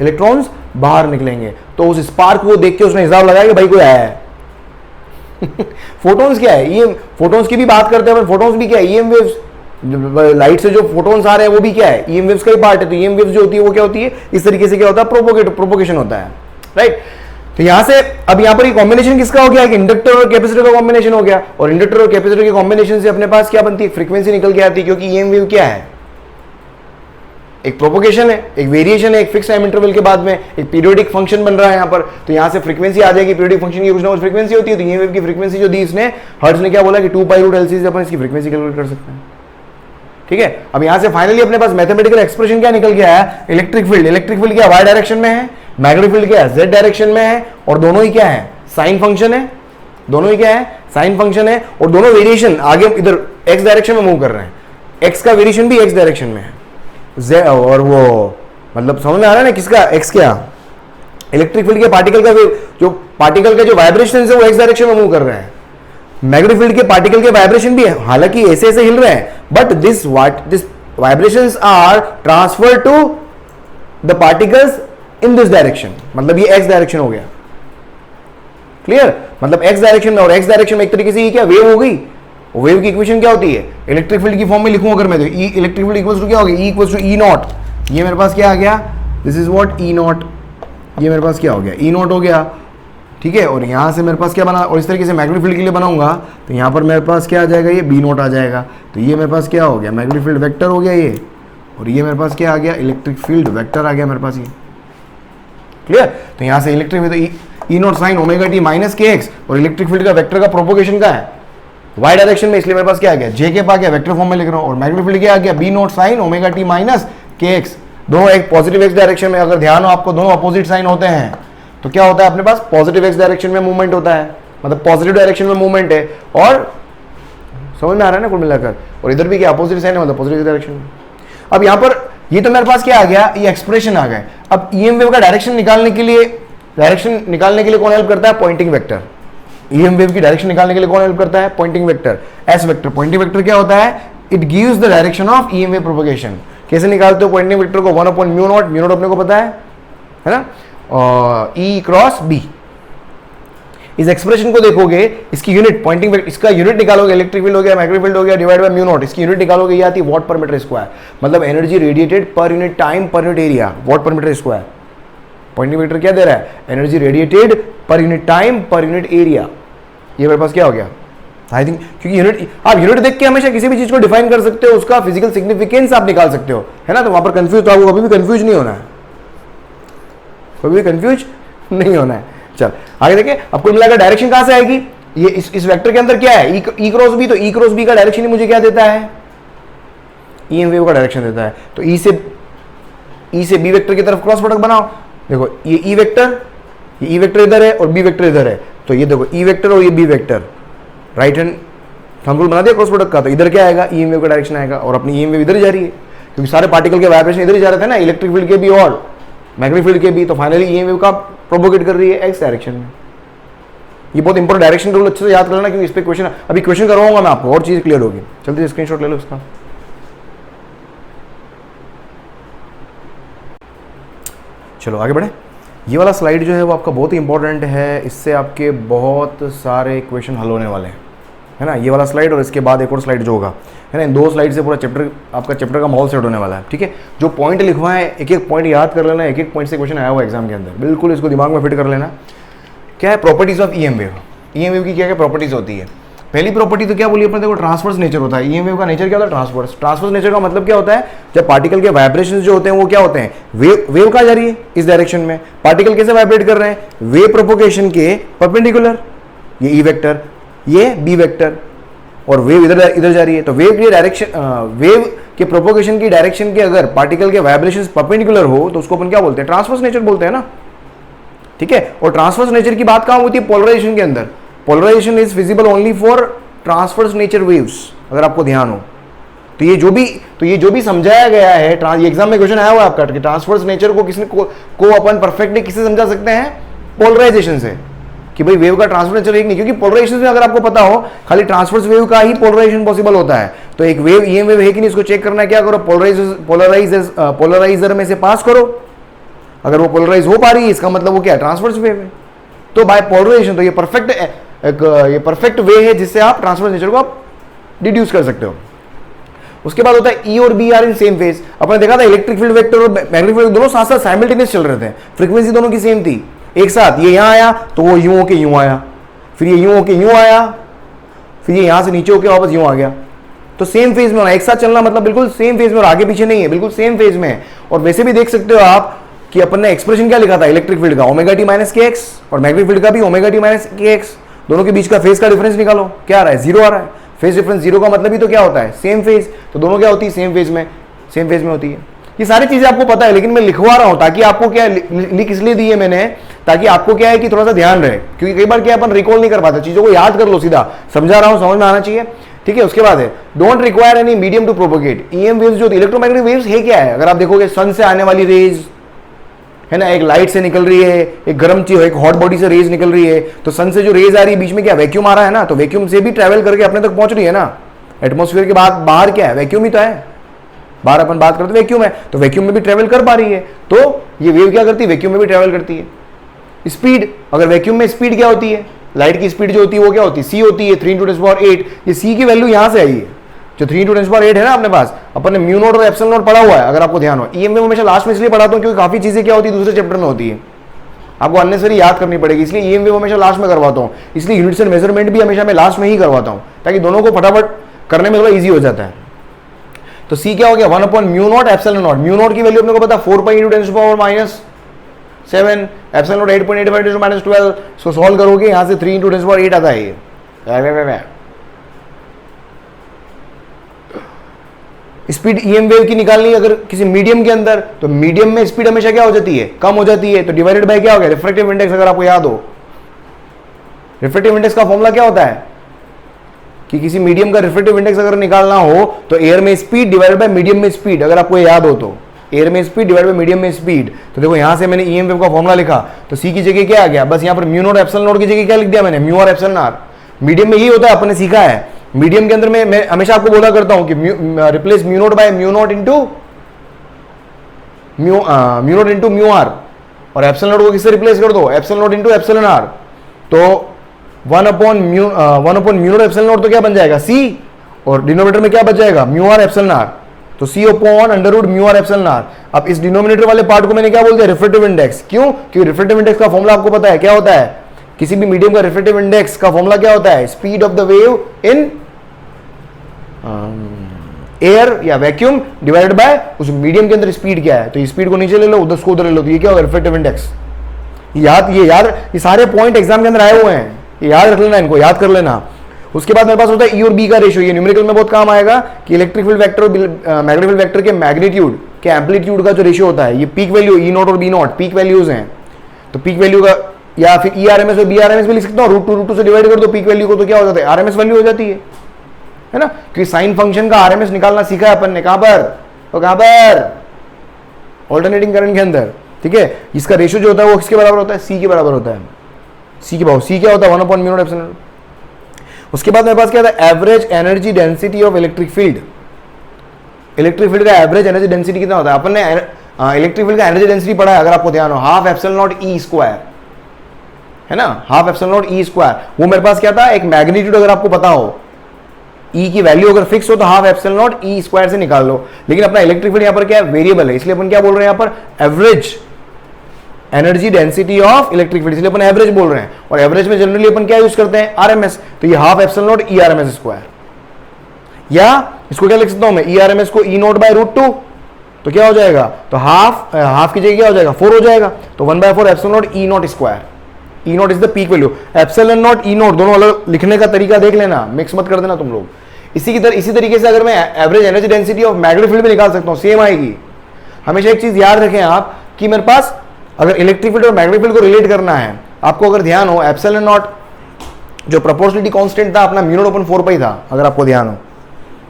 इलेक्ट्रॉन्स बाहर निकलेंगे। तो उस स्पार्क को देख के उसने हिसाब लगाया कि भाई कोई आया है। फोटॉन्स क्या है? ईएम फोटॉन्स की भी बात करते हैं, फोटॉन्स भी क्या है? EM waves. लाइट से जो फोटॉन्स आ रहे हैं वो भी क्या है? ईएम वेव्स का ही पार्ट है। तो ईएम वेव्स जो होती है वो क्या होती है? इस तरीके से क्या होता है? प्रोपोगेशन होता है, राइट। तो यहां से अब यहां पर ये कॉम्बिनेशन किसका हो गया? एक इंडक्टर और कैपेसिटर का कॉम्बिनेशन हो गया, और इंडक्टर और कैपेसिटर के कॉम्बिनेशन से अपने पास क्या बनती है? फ्रीक्वेंसी निकल के आती है, क्योंकि ईएम वेव क्या है? एक प्रोपोगेशन है, एक वेरिएशन है, एक फिक्स टाइम इंटरवल के बाद में एक पीरियोडिक फंक्शन बन रहा है यहां पर। तो यहां से फ्रीक्वेंसी आ जाएगी, पीरियोडिक फंक्शन की कुछ ना कुछ फ्रीक्वेंसी होती है। तो ईएम वेव की फ्रीक्वेंसी जो दी इसने, हर्ट्ज ने क्या बोला कि 2π√LC से अपन इसकी फ्रीक्वेंसी कैलकुलेट कर सकते हैं। ठीक है, अब यहां से फाइनली अपने पास मैथमेटिकल एक्सप्रेशन क्या निकल गया है? इलेक्ट्रिक फील्ड क्या वाई डायरेक्शन में है, मैग्नेटिक फील्ड क्या है? जेड डायरेक्शन में है, और दोनों ही क्या है? साइन फंक्शन है। दोनों ही क्या है? साइन फंक्शन है, और दोनों वेरिएशन आगे इधर एक्स डायरेक्शन में मूव कर रहे हैं। एक्स का वेरिएशन भी एक्स डायरेक्शन में है, और वो मतलब समझ में आ रहा है ना किसका? एक्स क्या? इलेक्ट्रिक फील्ड के पार्टिकल का जो वाइब्रेशन है वो एक्स डायरेक्शन में मूव कर रहे हैं। मैग्नेटिक फील्ड के पार्टिकल के वाइब्रेशन भी है, हालांकि ऐसे ऐसे हिल रहे हैं, but this vibrations are transfer to the particles in this direction, मतलब ये एक्स डायरेक्शन हो गया। क्लियर? मतलब एक्स डायरेक्शन में, और एक्स डायरेक्शन में एक तरीके से ये क्या? वेव हो गई। वेव की इक्वेशन क्या होती है? इलेक्ट्रिक फील्ड की फॉर्म में लिखूं अगर मैं, तो E electric field equals to क्या होगी? E equals to E naught. ये मेरे पास क्या आ गया? This is what E naught. ये मेरे पास क्या हो गया? ई नॉट हो गया। ठीक है, और यहां से मेरे पास क्या बना? और इस तरीके से मैग्नेटिक फील्ड के लिए बनाऊंगा तो यहां पर मेरे पास क्या आ जाएगा? ये बी नॉट आ जाएगा। तो ये मेरे पास क्या हो गया? मैग्नेटिक फील्ड वेक्टर हो गया ये, और ये मेरे पास क्या आ गया? इलेक्ट्रिक फील्ड वेक्टर आ गया मेरे पास ये। क्लियर? तो यहां से electric field E not sine omega T minus K x, और इलेक्ट्रिक फील्ड का वेक्टर का प्रोपोगेशन का है वाई डायरेक्शन में, इसलिए मेरे पास क्या आ गया? जे के पा गया, वेक्टर फॉर्म में लिख रहा हूं। और मैग्नेटिक फील्ड क्या आ गया? B naught sine omega T minus K X. दोनों एक पॉजिटिव एक्स डायरेक्शन में, अगर ध्यान हो आपको, दोनों अपोजिट साइन होते हैं तो क्या होता है? अपने पास पॉजिटिव एक्स डायरेक्शन में मूवमेंट होता है, मतलब पॉजिटिव डायरेक्शन में मूवमेंट है, और समझ में आ रहा है ना कुल मिलाकर। और इधर भी क्या? अपोजिट साइन है, मतलब पॉजिटिव डायरेक्शन में। अब यहां पर ये तो मेरे पास क्या आ गया? ये एक्सप्रेशन आ गया। अब ईएम वेव का डायरेक्शन निकालने के लिए कौन हेल्प करता है? Poynting vector. ईएम वेव की डायरेक्शन निकालने के लिए कौन हेल्प करता है? Poynting vector, S vector. Poynting vector क्या होता है? It gives the direction of EM wave propagation. कैसे निकालते हो पॉइंटिंग वेक्टर को? 1/μ0, μ0 अपने को पता है ना, ई क्रॉस बी। इस एक्सप्रेशन को देखोगे, इसकी यूनिट पॉइंटिंग वेक्टर, इसका यूनिट निकालोगे, इलेक्ट्रिक फील्ड हो गया, मैग्नेटिक फील्ड हो गया, डिवाइड बाय μ0, इसकी यूनिट निकालोगे, ये आती है वॉट पर मीटर स्क्वायर, मतलब energy radiated per unit time per unit area, what पर मीटर स्क्वायर। पॉइंटिंग वेक्टर क्या दे रहा है? Energy radiated per unit time per unit area. ये मेरे पास क्या हो गया? आई थिंक, क्योंकि यूनिट, आप यूनिट देख के हमेशा किसी भी चीज को डिफाइन कर सकते हो, उसका फिजिकल सिग्निफिकेंस आप निकाल सकते हो, है ना। तो वहां पर कंफ्यूज, तो आपको कभी भी कंफ्यूज नहीं होना है, कभी भी कंफ्यूज नहीं होना है। चल आगे देखिए, अब कुल मिलाकर डायरेक्शन कहां से आएगी? ये इस वेक्टर के अंदर क्या है? ई क्रॉस बी। तो ई क्रॉस बी का डायरेक्शन ही मुझे क्या देता है? ईएम वेव का डायरेक्शन देता है। तो ई से ई से बी वेक्टर की तरफ क्रॉस प्रोडक्ट बनाओ, देखो ये ई वेक्टर इधर है और बी वेक्टर इधर है, तो ये देखो ई वेक्टर और ये B vector, right hand thumb rule बना दिया क्रॉस प्रोडक्ट का, तो इधर क्या आएगा, ई एम वेव का डायरेक्शन आएगा, और अपनी ई एम वेव इधर ही जा रही है क्योंकि सारे पार्टिकल के वाइब्रेशन इधर ही जा रहे थे ना, इलेक्ट्रिक फील्ड के भी और मैग्नेटिक फील्ड के भी, तो फाइनली ई एम वेव का प्रोपोगेट कर रही है एक्स डायरेक्शन में। ये बहुत इंपॉर्टेंट डायरेक्शन रूल अच्छे से याद कर लेना क्योंकि इस पे क्वेश्चन अभी क्वेश्चन करवाऊंगा मैं आपको और चीज क्लियर होगी। जल्दी स्क्रीनशॉट ले लो इसका। चलो आगे बढ़े। ये वाला स्लाइड जो है वो आपका बहुत ही इंपॉर्टेंट है, इससे आपके बहुत सारे क्वेश्चन हल होने वाले हैं, है ना। ये वाला स्लाइड और इसके बाद एक और स्लाइड जो होगा, है ना, इन दो स्लाइड से पूरा चैप्टर आपका चैप्टर का माहौल सेट होने वाला है, ठीक है। जो पॉइंट लिखवा है एक एक पॉइंट याद कर लेना, एक एक पॉइंट से क्वेश्चन आया हुआ एग्जाम के अंदर, बिल्कुल इसको दिमाग में फिट कर लेना। क्या है properties of E M wave, E M wave की क्या क्या प्रॉपर्टीज होती है। पहली प्रॉपर्टी तो क्या बोली अपने, देखो ट्रांसवर्स नेचर होता है। ई एम वेव का नेचर क्या होता है, ट्रांसवर्स। ट्रांसवर्स नेचर का मतलब क्या होता है, जब पार्टिकल के वाइब्रेशंस जो होते हैं वो क्या होते हैं, वेव कहाँ जा रही है, इस डायरेक्शन में। पार्टिकल कैसे वाइब्रेट कर रहे हैं, वेव प्रोपोगेशन के परपेंडिकुलर, ये ई वेक्टर, ये बी वेक्टर, और वेव इधर जा रही है। तो वेव की डायरेक्शन, वेव के प्रोपोगेशन की डायरेक्शन के अगर पार्टिकल के वाइब्रेशंस परपेंडिकुलर हो तो उसको अपन क्या बोलते हैं, ट्रांसवर्स नेचर बोलते हैं ना, ठीक है। और ट्रांसवर्स नेचर की बात कहाँ होती है, पोलराइजेशन के अंदर। Polarisation is visible only for transverse nature waves, अगर आपको ध्यान हो तो ये जो भी समझाया गया है, ये एग्जाम में क्वेश्चन आया हुआ है आपका कि ट्रांसवर्स नेचर को किसने को अपन परफेक्टली किससे समझा सकते हैं, पोलराइजेशन से, कि भाई वेव का ट्रांसफर नेचर एक नहीं, क्योंकि पोलराइजेशन में अगर आपको पता हो खाली ट्रांसवर्स वेव का ही पोलराइजेशन पॉसिबल होता है। तो एक वेव ई एम वेव है कि नहीं, इसको चेक करना है, क्या करो, पोलराइजर में से पास करो, अगर वो पोलराइज हो पा रही है इसका मतलब वो क्या है, ट्रांसवर्स वेव है। तो बाय पोलराइजेशन तो ये परफेक्ट वे है जिससे आप ट्रांसवर्स नेचर को आप डिड्यूस कर सकते हो। उसके बाद होता है ई और B are in same phase. अपने देखा था इलेक्ट्रिक फील्ड वेक्टर और मैग्नेटिक फील्ड दोनों साथ साथ साइमल्टेनियस चल रहे थे, फ्रीक्वेंसी दोनों की सेम थी एक साथ। ये यहां आया तो वो यूं होके यूं आया, फिर ये यूं होके यूं आया, फिर ये यहां से नीचे होके वापस यूं आ गया। तो सेम फेज में होना, एक साथ चलना मतलब बिल्कुल सेम फेज में, और आगे पीछे नहीं है, बिल्कुल सेम फेज में है। और वैसे भी देख सकते हो आप कि अपन ने एक्सप्रेशन क्या लिखा था इलेक्ट्रिक फील्ड का, omega T minus K x, और मैग्नेटिक फील्ड का भी omega T minus K X. दोनों के बीच का फेज का डिफरेंस निकालो, क्या आ रहा है, जीरो आ रहा है। फेज डिफरेंस जीरो का मतलब ही तो क्या होता है, सेम फेज। तो दोनों क्या होती है, सेम फेज में होती है। ये सारी चीजें आपको पता है, लेकिन मैं लिखवा रहा हूं ताकि आपको क्या लिख इसलिए दी है मैंने, ताकि आपको क्या है कि थोड़ा सा ध्यान रहे, क्योंकि कई बार क्या अपन रिकॉल नहीं कर पाते, चीजों को याद कर लो, सीधा समझा रहा हूं, समझ में आना चाहिए, ठीक है। उसके बाद है don't require any medium to propagate. EM waves जो इलेक्ट्रोमैग्नेटिक वेव्स है क्या है, अगर आप देखोगे सन से आने वाली रेज है ना, एक लाइट से निकल रही है, एक गर्म चीज, एक हॉट बॉडी से रेज निकल रही है, तो सन से जो रेज आ रही है बीच में क्या वैक्यूम आ रहा है ना, तो वैक्यूम से भी ट्रैवल करके अपने तक पहुंच रही है ना। एटमॉस्फेयर के बाद बाहर क्या है, वैक्यूम ही तो है, बाहर अपन बात करते वैक्यूम है, तो वैक्यूम में भी ट्रैवल कर पा रही है। तो ये वेव क्या करती है, वैक्यूम में भी ट्रैवल करती है। स्पीड, अगर वैक्यूम में स्पीड क्या होती है, लाइट की स्पीड जो होती है वो क्या होती है, सी होती है, 3 × 10⁸। ये सी की वैल्यू यहां से आई है, जो 3 × 10⁸ है ना अपने पास, अपन ने म्यू नॉट और एप्सिलॉन नॉट पढ़ा हुआ है, अगर आपको ध्यान हो। ईएम में हमेशा लास्ट में इसलिए पढ़ाता हूं क्योंकि काफी चीजें क्या होती है दूसरे चैप्टर में होती है, आपको अननेसेसरी याद करनी पड़ेगी, इसलिए ईएम वेव हमेशा लास्ट में करवाता हूं। इसलिए यूनिट्स एंड मेजरमेंट भी हमेशा मैं लास्ट में ही करवाता हूं, ताकि दोनों को फटाफट करने में थोड़ा ईजी हो जाता है। तो सी क्या हो गया, 1/μ0 एप्सिलॉन नॉट। म्यू नॉट की वैल्यू अपने को पता 4 π × 10⁻⁷, एप्सिलॉन नॉट 8.85 × 10⁻12। सो सॉल्व करोगे यहां से 3 × 10⁸ आता है ये। स्पीड ईएम वेव की निकालनी अगर किसी मीडियम के अंदर, तो मीडियम में स्पीड हमेशा क्या हो जाती है, कम हो जाती है, तो डिवाइडेड बाय क्या हो गया, रिफ्रैक्टिव इंडेक्स। अगर आपको याद हो रिफ्रैक्टिव इंडेक्स का फॉर्मूला क्या होता है, कि किसी मीडियम का रिफ्रैक्टिव इंडेक्स अगर निकालना हो तो एयर में स्पीड डिवाइडेड बाय मीडियम में स्पीड, अगर आपको याद हो तो एयर में स्पीड डिवाइडेड बाय मीडियम में स्पीड। तो देखो यहां से मैंने ईएम वेव का फॉर्मूला लिखा, तो सी की जगह क्या आ गया, बस यहां पर म्यू नॉट एप्सिलॉन नॉट की जगह क्या लिख दिया मैंने, म्यू और एप्सिलॉन आर। मीडियम में ही होता है, आपने सीखा है। मीडियम के अंदर मैं हमेशा आपको बोला करता हूं कि replace mu naught by mu naught into mu R, और एप्सिलॉन नॉट को किससे रिप्लेस कर दो, epsilon naught into epsilon R. तो 1/μ नॉट एप्सिलॉन नॉट तो क्या बन जाएगा, सी, और डिनोमिनेटर में क्या बच जाएगा, म्यू आर एप्सिलॉन आर। तो C/√μ r एप्सिलॉन आर। अब इस डिनोमिनेटर वाले पार्ट को मैंने क्या बोल दिया, रिफ्रैक्टिव इंडेक्स। क्यों, क्योंकि रिफ्रैक्टिव इंडेक्स का फॉर्मूला आपको पता है क्या होता है, किसी भी मीडियम का रिफ्रैक्टिव इंडेक्स का फॉर्मूला क्या होता है, speed of the wave in air या वैक्यूम डिवाइडेड बाय उस मीडियम के अंदर स्पीड क्या है। तो स्पीड को नीचे ले लो, उधर को उधर ले लो, तो ये क्या होगा, रिफ्रैक्टिव इंडेक्स। ये सारे पॉइंट एग्जाम के अंदर आए हुए हैं, याद रख लेना, इनको याद कर लेना। उसके बाद मेरे पास होता है ई और बी का रेशियो। ये न्यूमेरिकल में बहुत काम आएगा कि इलेक्ट्रिक फील्ड वेक्टर और मैग्नेटिक फील्ड वेक्टर के मैग्नीट्यूड कि एम्पलीट्यूड का जो रेशियो होता है, ये पीक वैल्यू ई नॉट और बी नॉट पीक वैल्यूज हैं, तो पीक वैल्यू का या फिर ई आर एम एस और बी आर एम एस भी लिख सकता हूँ, √2 से डिवाइड कर दो पीक वैल्यू को, तो क्या हो जाता है, आर एम एस वैल्यू हो जाती है ना, क्योंकि साइन फंक्शन का आर एम एस निकालना सीखा है अपन ने, कहां पर, तो कहां पर, ऑल्टरनेटिंग करंट के अंदर, ठीक है। इसका रेशियो जो होता है वो किसके बराबर होता है, सी के बराबर होता है, सी के बराबर, सी क्या होता है 1/μ0 ε0। उसके बाद मेरे पास क्या था, average energy density of electric field. Electric field का एवरेज एनर्जी डेंसिटी कितना होता है, अपन ने इलेक्ट्रिक फील्ड का एनर्जी डेंसिटी पढ़ा है, अगर आपको ध्यान हो, half epsilon not E square, है ना, half epsilon not E square. वो मेरे पास क्या था, एक मैग्नीट्यूड अगर आपको पता हो, ई की वैल्यू अगर फिक्स हो तो half epsilon not E square से निकाल लो, लेकिन अपना इलेक्ट्रिक फील्ड यहां पर क्या है, वेरिएबल है, इसलिए अपन क्या बोल रहे हैं यहां पर, average energy density of electric field, इसलिए अपन एवरेज बोल रहे हैं, और एवरेज में जनरली अपन क्या यूज करते हैं, आरएमएस, तो ये half epsilon not E RMS square, या इसको क्या लिख सकता हूं मैं, ई आरएमएस को ई नॉट बाय √2, तो क्या हो जाएगा, तो हाफ की जगह क्या हो जाएगा, 4 हो जाएगा, तो 1/4 epsilon not E not square, E not is the peak value, epsilon not E not दोनों अलग लिखने का तरीका देख लेना, मिक्स मत कर देना तुम लोग। इसी तरीके से अगर मैं average energy density of magnetic field में निकाल सकता हूं, सेम आएगी। हमेशा एक चीज याद रखें आप कि मेरे पास अगर इलेक्ट्रिक फील्ड और मैग्नेटिक फील्ड को रिलेट करना है, आपको अगर ध्यान हो, एप्सिलॉन नॉट जो प्रोपोर्शनलिटी कांस्टेंट था अपना μ0/4π था, अगर आपको ध्यान हो,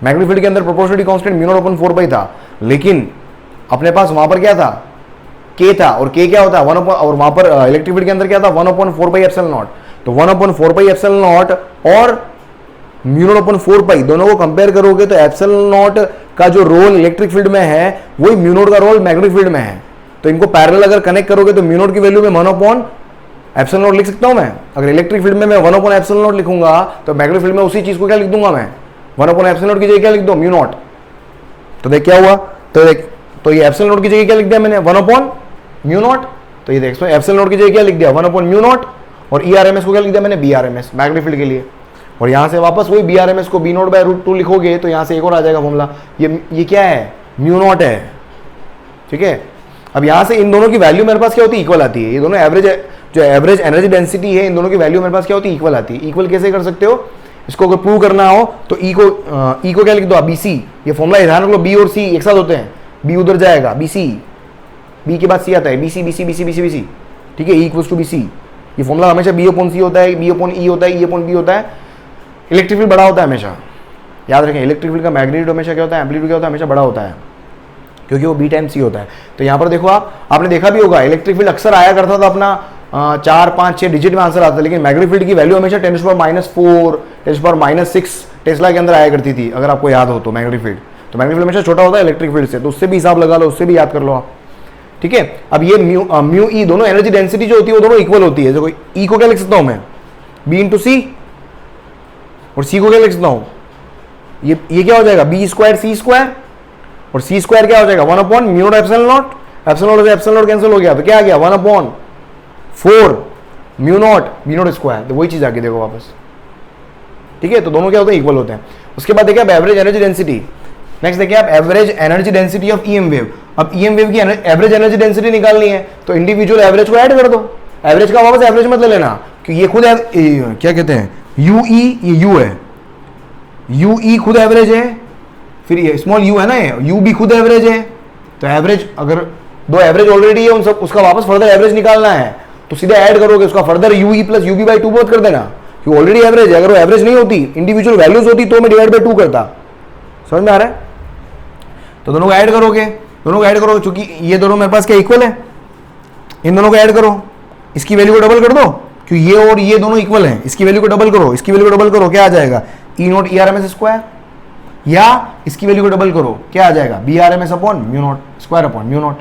मैग्नेटिक फील्ड के अंदर प्रोपोर्शनलिटी कांस्टेंट μ0/4π था, लेकिन अपने पास वहां पर क्या था, k था, और k क्या होता है 1, और वहां पर इलेक्ट्रिक फील्ड के अंदर क्या था 1/4π एप्सिलॉन नॉट, तो 1/4π एप्सिलॉन नॉट और μ0/4π दोनों को कंपेयर करोगे तो एप्सिलॉन नॉट का जो रोल इलेक्ट्रिक फील्ड में है वही μ0 का रोल मैग्नेटिक फील्ड में है, तो इनको पैरेलल अगर कनेक्ट करोगे तो μ0 की वैल्यू में 1/एप्सिलॉन नॉट लिख सकता हूं मैं। अगर इलेक्ट्रिक फील्ड में मैं 1/एप्सिलॉन नॉट लिखूंगा तो मैग्नेटिक फील्ड में उसी चीज को क्या लिख दूंगा मैं, 1/एप्सिलॉन नॉट की जगह क्या लिख दूं, μ0। तो देख क्या हुआ, तो देख, तो ये एप्सिलॉन नॉट की जगह क्या लिख दिया मैंने, 1/μ0, तो ये देख एप्सिलॉन नॉट की जगह क्या लिख दिया 1/μ0, और ई आरएमएस को क्या लिख दिया मैंने, बी आरएमएस मैग्नेटिक फील्ड के लिए, और यहां से वापस वही बी आरएमएस को b नॉट बाय √2 लिखोगे तो यहां से एक और आ जाएगा फॉर्मूला, ये क्या है, μ0 है, ठीक है। अब यहां से इन दोनों की वैल्यू मेरे पास क्या होती है, इक्वल आती है, ये दोनों एवरेज, जो एवरेज एनर्जी डेंसिटी है इन दोनों की वैल्यू मेरे पास क्या होती है, इक्वल आती है। इक्वल कैसे कर सकते हो, इसको अगर प्रूव करना हो तो ई को क्या लिख दो, BC, ये फॉर्मूला ध्यान रख लो, बी और सी एक साथ होते हैं, बी उधर जाएगा, BC, बी के बाद सी आता है, BC BC BC BC BC, ठीक है, E = BC, ये फॉर्मूला हमेशा B/C होता है, B/E होता है, E/B होता है, इलेक्ट्रिक फील्ड बड़ा होता है हमेशा, याद रखें, इलेक्ट्रिक फील्ड का मैग्नीट्यूड हमेशा क्या होता है, एम्पलीट्यूड क्या होता है, हमेशा बड़ा होता है, क्योंकि वो B/C होता है। तो यहाँ पर देखो आपने देखा भी होगा, इलेक्ट्रिक फील्ड अक्सर आया करता था अपना 4, 5, 6 डिजिट में आंसर आता था, लेकिन मैग्नेटिक फील्ड की वैल्यू हमेशा 10⁻⁴, 10⁻�6 टेस्ला के अंदर आया करती थी, अगर आपको याद हो तो। मैग्नेटिक फील्ड हमेशा छोटा होता है इलेक्ट्रिक फील्ड से, तो उससे भी हिसाब लगा लो, उससे भी याद कर लो आप, ठीक है। अब ये म्यू ई दोनों एनर्जी डेंसिटी जो होती है वो दोनों इक्वल होती है। देखो ई को क्या लिख सकता हूं मैं, B/C, और सी को क्या लिख सकता हूं, ये क्या हो जाएगा, B² C², और C² क्या हो जाएगा 1/μ0 एप्सिलॉन नॉट, एप्सिलॉन से एप्सिलॉन नॉट कैंसिल हो गया, तो क्या आ गया 1/4 μ0 B0², तो वही चीज आ गई देखो वापस, ठीक है। तो दोनों क्या होते हैं, इक्वल होते हैं। उसके बाद देखिए आप एवरेज एनर्जी डेंसिटी, नेक्स्ट देखिए आप average energy density of EM wave. अब EM वेव की एवरेज एनर्जी डेंसिटी निकालनी है तो इंडिविजुअल एवरेज को ऐड कर दो, एवरेज का वापस एवरेज मत ले लेना, क्योंकि ये खुद क्या कहते हैं UE, ये U है, UE खुद एवरेज है, फिर ये स्मॉल u है ना, ये U भी खुद एवरेज है, तो एवरेज अगर दो एवरेज ऑलरेडी है उन सब, उसका वापस फर्दर एवरेज निकालना है तो सीधे ऐड करोगे, उसका फर्दर UE + UB/2 मत कर देना, क्योंकि ऑलरेडी एवरेज है। अगर वो एवरेज नहीं होती, इंडिविजुअल वैल्यूज होती तो मैं डिवाइड बाय 2 करता, समझ में आ रहा है। तो दोनों को ऐड करोगे, चूंकि ये दोनों मेरे पास क्या इक्वल है, इन दोनों को ऐड करो, इसकी वैल्यू को डबल कर दो, क्योंकि ये और ये दोनों इक्वल हैं, इसकी वैल्यू को डबल करो, इसकी वैल्यू को डबल करो, क्या आ जाएगा E0 ERMS², या इसकी वैल्यू को डबल करो, क्या आ जाएगा BRMS/μ0 2/μ0।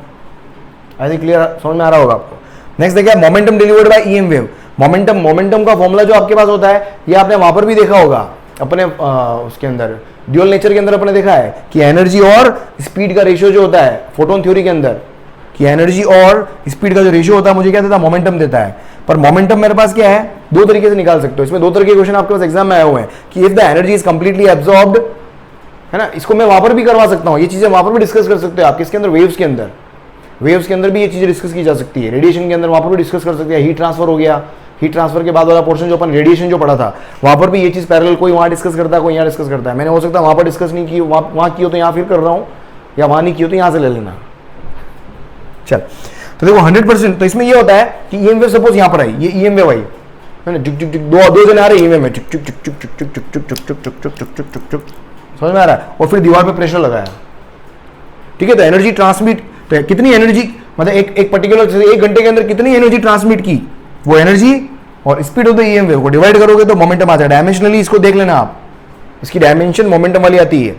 आई थिंक क्लियर, समझ में आ रहा होगा आपको। नेक्स्ट देखिए momentum delivered by EM wave. Momentum का फॉर्मूला जो आपके पास होता है, ये आपने वहां पर भी देखा होगा अपने उसके अंदर ड्यूअल नेचर के अंदर अपने देखा है कि एनर्जी और स्पीड का रेशियो जो होता है फोटोन थ्योरी के अंदर, कि एनर्जी और स्पीड का जो रेशियो होता है मुझे क्या देता है, मोमेंटम देता है। पर मोमेंटम मेरे पास क्या है, दो तरीके से निकाल सकते हो, इसमें दो तरह के क्वेश्चन आपके पास एग्जाम में आए हुए हैं कि if the energy is completely absorbed, है ना, इसको मैं वहां पर भी करवा सकता हूं, ये चीजें वहां पर भी डिस्कस कर सकते हो आप, किसके अंदर, वेव्स के अंदर भी ये चीजें डिस्कस की जा सकती है, रेडिएशन के अंदर वहां पर भी डिस्कस कर सकते हैं। हीट ट्रांसफर हो गया, हीट ट्रांसफर के बाद वाला पोर्शन जो अपन रेडिएशन जो पढ़ा था, वहां पर भी ये चीज पैरेलल, कोई वहां डिस्कस करता है, कोई यहाँ डिस्कस करता है। मैंने हो सकता है वहां पर डिस्कस नहीं की, वहां की हो तो यहाँ फिर कर रहा हूँ, या वहां नहीं की हो तो यहां से ले लेना। चल तो देखो 100%, तो इसमें ये होता है कि ईएम वेव सपोज यहां पर आई, ये ईएम वेव आई है ना, जुक जुक जुक, दो जने आ रहे ईएम में, चुक चुक चुक चुक चुक चुक चुक चुक चुक चुक चुक चुक चुक चुक, समझ में आ रहा है, और फिर दीवार पे प्रेशर लगाया, ठीक है। तो एनर्जी ट्रांसमिट, तो कितनी एनर्जी, मतलब एक पर्टिकुलर 1 घंटे के अंदर कितनी एनर्जी ट्रांसमिट की, वो एनर्जी और speed of the EM wave को डिवाइड करोगे तो मोमेंटम आता है। डायमेंशनली इसको देख लेना आप, इसकी डायमेंशन मोमेंटम वाली आती है,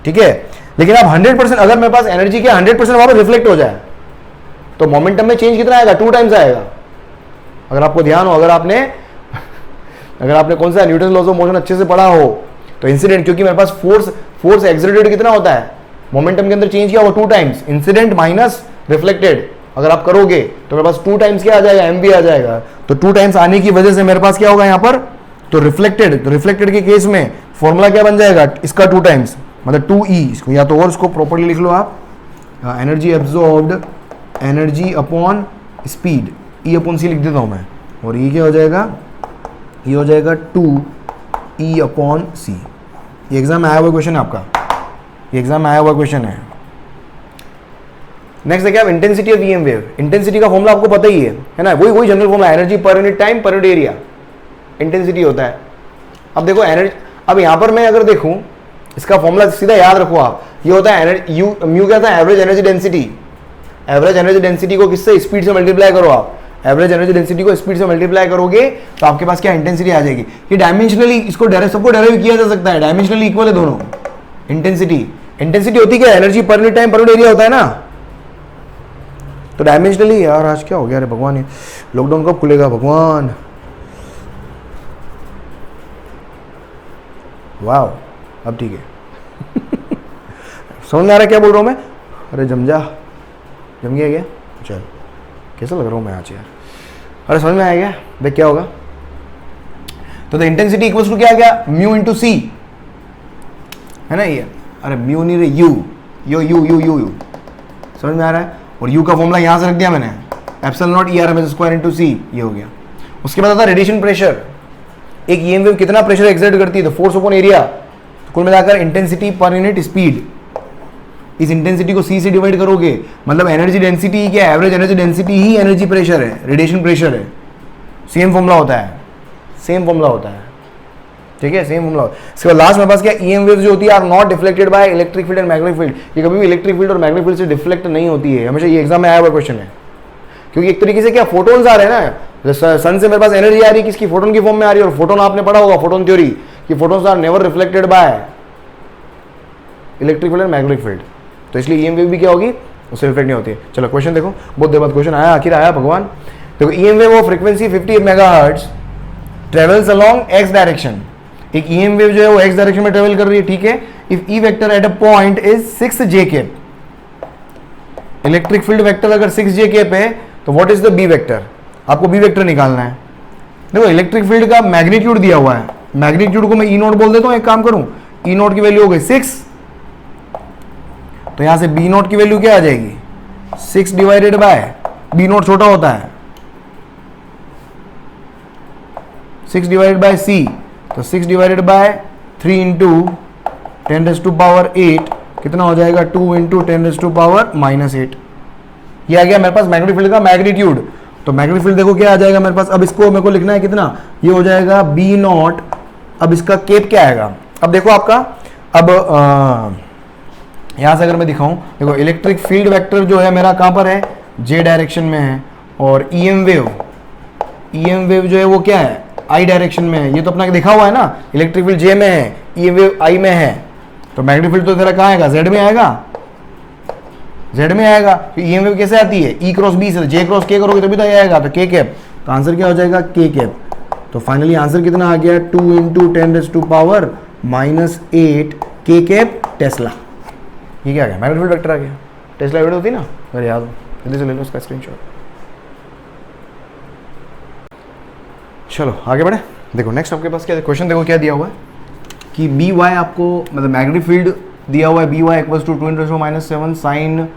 ठीक है। लेकिन आप 100%, अगर मेरे पास एनर्जी के 100% वहां पर रिफ्लेक्ट हो जाए तो मोमेंटम में चेंज कितना आएगा, 2 टाइम्स आएगा। अगर आपको ध्यान हो, अगर आपने कौन सा न्यूटन लॉज ऑफ मोशन अच्छे से पढ़ा हो तो इंसिडेंट, क्योंकि मेरे पास फोर्स एक्सर्टेड कितना होता है, मोमेंटम के अंदर चेंज किया वो 2 टाइम्स, इंसिडेंट माइनस रिफ्लेक्टेड अगर आप करोगे तो मेरे पास 2 टाइम्स क्या आ जाएगा, एमवी आ जाएगा। तो 2 टाइम्स आने की वजह से मेरे पास क्या होगा यहाँ पर, तो रिफ्लेक्टेड के केस में फॉर्मूला क्या बन जाएगा, इसका 2 टाइम्स, मतलब 2E, इसको या तो और इसको प्रॉपर्ली लिख लो आप, energy absorbed, energy upon speed, E upon C लिख देता हूं मैं, और ये क्या हो जाएगा, ये हो जाएगा 2E अपॉन सी। ये एग्जाम में आया हुआ क्वेश्चन है आपका, ये एग्जाम में आया हुआ क्वेश्चन है। नेक्स्ट देखिए आप, intensity of EM wave. Intensity का फॉर्मूला आपको पता ही है ना, वही general formula, energy per unit time per unit area, intensity होता है। अब देखो एनर्जी, अब यहां पर मैं अगर देखूं इसका फॉर्मूला सीधा याद रखो आप, ये होता है एनर्जी, म्यू क्या था, average energy density. Average energy density को किससे, स्पीड से मल्टीप्लाई करो आप, एवरेज एनर्जी डेंसिटी को स्पीड से मल्टीप्लाई करोगे तो आपके पास क्या इंटेंसिटी आ जाएगी। ये डायमेंशनली, इसको सबको डेराइव किया जा सकता है, डायमेंशनली इक्वल है दोनों। इंटेंसिटी होती क्या, energy per unit time per unit area होता है ना, तो डायमेंशनली। यार आज क्या हो गया, अरे भगवान, लॉकडाउन कब खुलेगा भगवान, वाह अब ठीक है। समझ में आ रहा है क्या बोल रहा हूं मैं, अरे जम गया क्या, चल कैसा लग रहा हूं मैं आज यार, अरे समझ में आया क्या देख क्या होगा। तो द इंटेंसिटी इक्वल्स टू क्या आ गया, म्यू इंटू सी, है ना ये, अरे म्यू नहीं रे, यू, समझ में आ रहा है। और यू का फॉर्मूला यहां से रख दिया मैंने, epsilon naught ERMS square into C, ये हो गया। उसके बाद आता है रेडिएशन प्रेशर। एक ईएम वेव कितना प्रेशर एक्सर्ट करती है, तो फोर्स अपॉन एरिया, कुल मिलाकर इंटेंसिटी पर यूनिट स्पीड। इस इंटेंसिटी को सी से डिवाइड करोगे, मतलब एनर्जी डेंसिटी ही क्या है, एवरेज एनर्जी डेंसिटी ही एनर्जी प्रेशर है, रेडिएशन प्रेशर है। सेम फॉर्मूला होता है, ठीक है, सेम फॉर्मूला। इसके बाद लास्ट मेरे पास क्या, ईएम वेव्स जो होती है are not deflected by electric field and magnetic field. ये कभी भी इलेक्ट्रिक फील्ड और मैग्नेटिक फील्ड से डिफ्लेक्ट नहीं होती है, हमेशा। ये एग्जाम में आया हुआ क्वेश्चन है, क्योंकि एक तरीके से क्या फोटोन्स आ रहे हैं ना, सन से मेरे पास एनर्जी आ रही है, किसकी, फोटोन की फॉर्म में आ रही है। और फोटोन आपने पढ़ा होगा, फोटोन थ्योरी, कि photons are never reflected by electric field and magnetic field, तो इसलिए ईएम वेव भी क्या होगी, उससे रिफ्लेक्ट नहीं होती है। चलो क्वेश्चन देखो, बहुत देर बाद क्वेश्चन आया, आखिर आया भगवान। देखो EM wave of frequency 50 megahertz travels along x direction. एक ईएम वेव जो है वो एक्स डायरेक्शन में ट्रेवल कर रही है, ठीक है। If E vector at a point is 6 j cap, electric field vector अगर 6 j कैप है तो what is the B vector, आपको बी वेक्टर निकालना है। देखो इलेक्ट्रिक फील्ड का मैग्नीट्यूड दिया हुआ है, मैग्नीट्यूड को मैं ई नोट बोल देता हूं, एक काम करूं, ई नोट की वैल्यू हो गई 6, तो यहां से बी नोट की वैल्यू क्या आ जाएगी, 6 डिवाइडेड बाय, बी नोट छोटा होता है, 6 डिवाइडेड बाय सी, तो 6 डिवाइडेड बाय 3 इंटू 10⁻8 कितना हो जाएगा, 2 इंटू 10⁻⁻8। ये आ गया मेरे पास मैग्नेटिक फील्ड का मैग्नीट्यूड। तो मैग्नेटिक फील्ड देखो क्या आ जाएगा मेरे पास, अब इसको मेरे को लिखना है कितना, ये हो जाएगा बी नॉट। अब इसका केप क्या आएगा, अब देखो आपका, अब यहां से अगर मैं दिखाऊं, देखो इलेक्ट्रिक फील्ड वेक्टर जो है मेरा कहां पर है, जे डायरेक्शन में है, और ईएम वेव जो है वो क्या है, आई डायरेक्शन में है। ये तो अपना देखा हुआ है ना, इलेक्ट्रिक फील्ड जे में है, ईएम वेव आई में है, तो मैग्नेटिक फील्ड तो तेरा कहां आएगा, जेड में आएगा, जेड में आएगा। तो ईएम वेव कैसे आती है, ई क्रॉस बी से, जे क्रॉस के करोगे तभी तो ये आएगा, तो के कैप, तो आंसर क्या हो जाएगा, के कैप। तो फाइनली आंसर कितना आ गया, 2 इंटू 10⁻⁻8 के कैप टेस्ला। ये क्या आ गया, मैग्नेटिक फील्ड वेक्टर आ गया। टेस्ला वीडियो होती ना, अरे याद हो, जल्दी से ले लो उसका स्क्रीनशॉट। चलो आगे बढ़े। देखो नेक्स्ट आपके पास क्या क्वेश्चन, देखो क्या दिया हुआ है कि बी वाई आपको, मतलब मैग्नेटिक फील्ड दिया हुआ है, B Y equals to 2 × -7 sine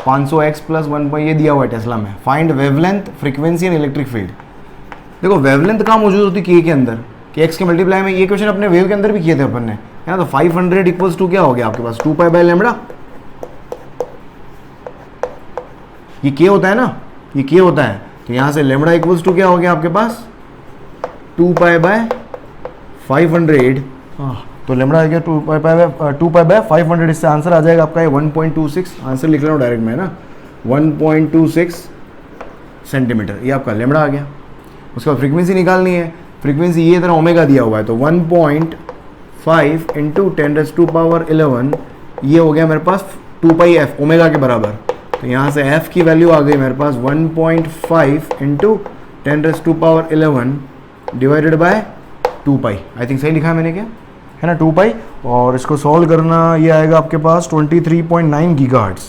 500x plus 1 ये दिया हुआ है टेस्ला में। Find wavelength, frequency and electric field. देखो वेवलेंथ कहाँ मौजूद होती है, के के अंदर, कि एक्स के मल्टीप्लाई में। ये क्वेश्चन अपने वेव के अंदर भी किए थे अपन ने, है ना। तो 500 इक्वल्स टू क्या हो गया आपके पास, 2π/λ, ये के होता है ना, ये के होता है, तो यहाँ से लेमड़ा इक्वल्स टू क्या हो गया आपके पास 2 पाई बाय 500, तो लेमड़ा आ गया 2 पाई बाय 500, इससे आंसर आ जाएगा आपका ये 1.26, आंसर लिख रहा हूँ डायरेक्ट मैं ना, 1.26 सेंटीमीटर, ये आपका लेमड़ा आ गया। उसके बाद फ्रीक्वेंसी निकालनी है, फ्रीक्वेंसी ये तरह ओमेगा दिया हुआ है, तो 1.5 इंटू 10⁻11, ये हो गया मेरे पास 2 पाई एफ ओमेगा के बराबर, तो यहाँ से एफ की वैल्यू आ गई मेरे पास 1.5 into 10⁻11 divided by 2 pi. I think सही लिखा है मैंने क्या, है ना, 2 पाई। और इसको सॉल्व करना, ये आएगा आपके पास 23.9 गीगाहर्ट्ज़,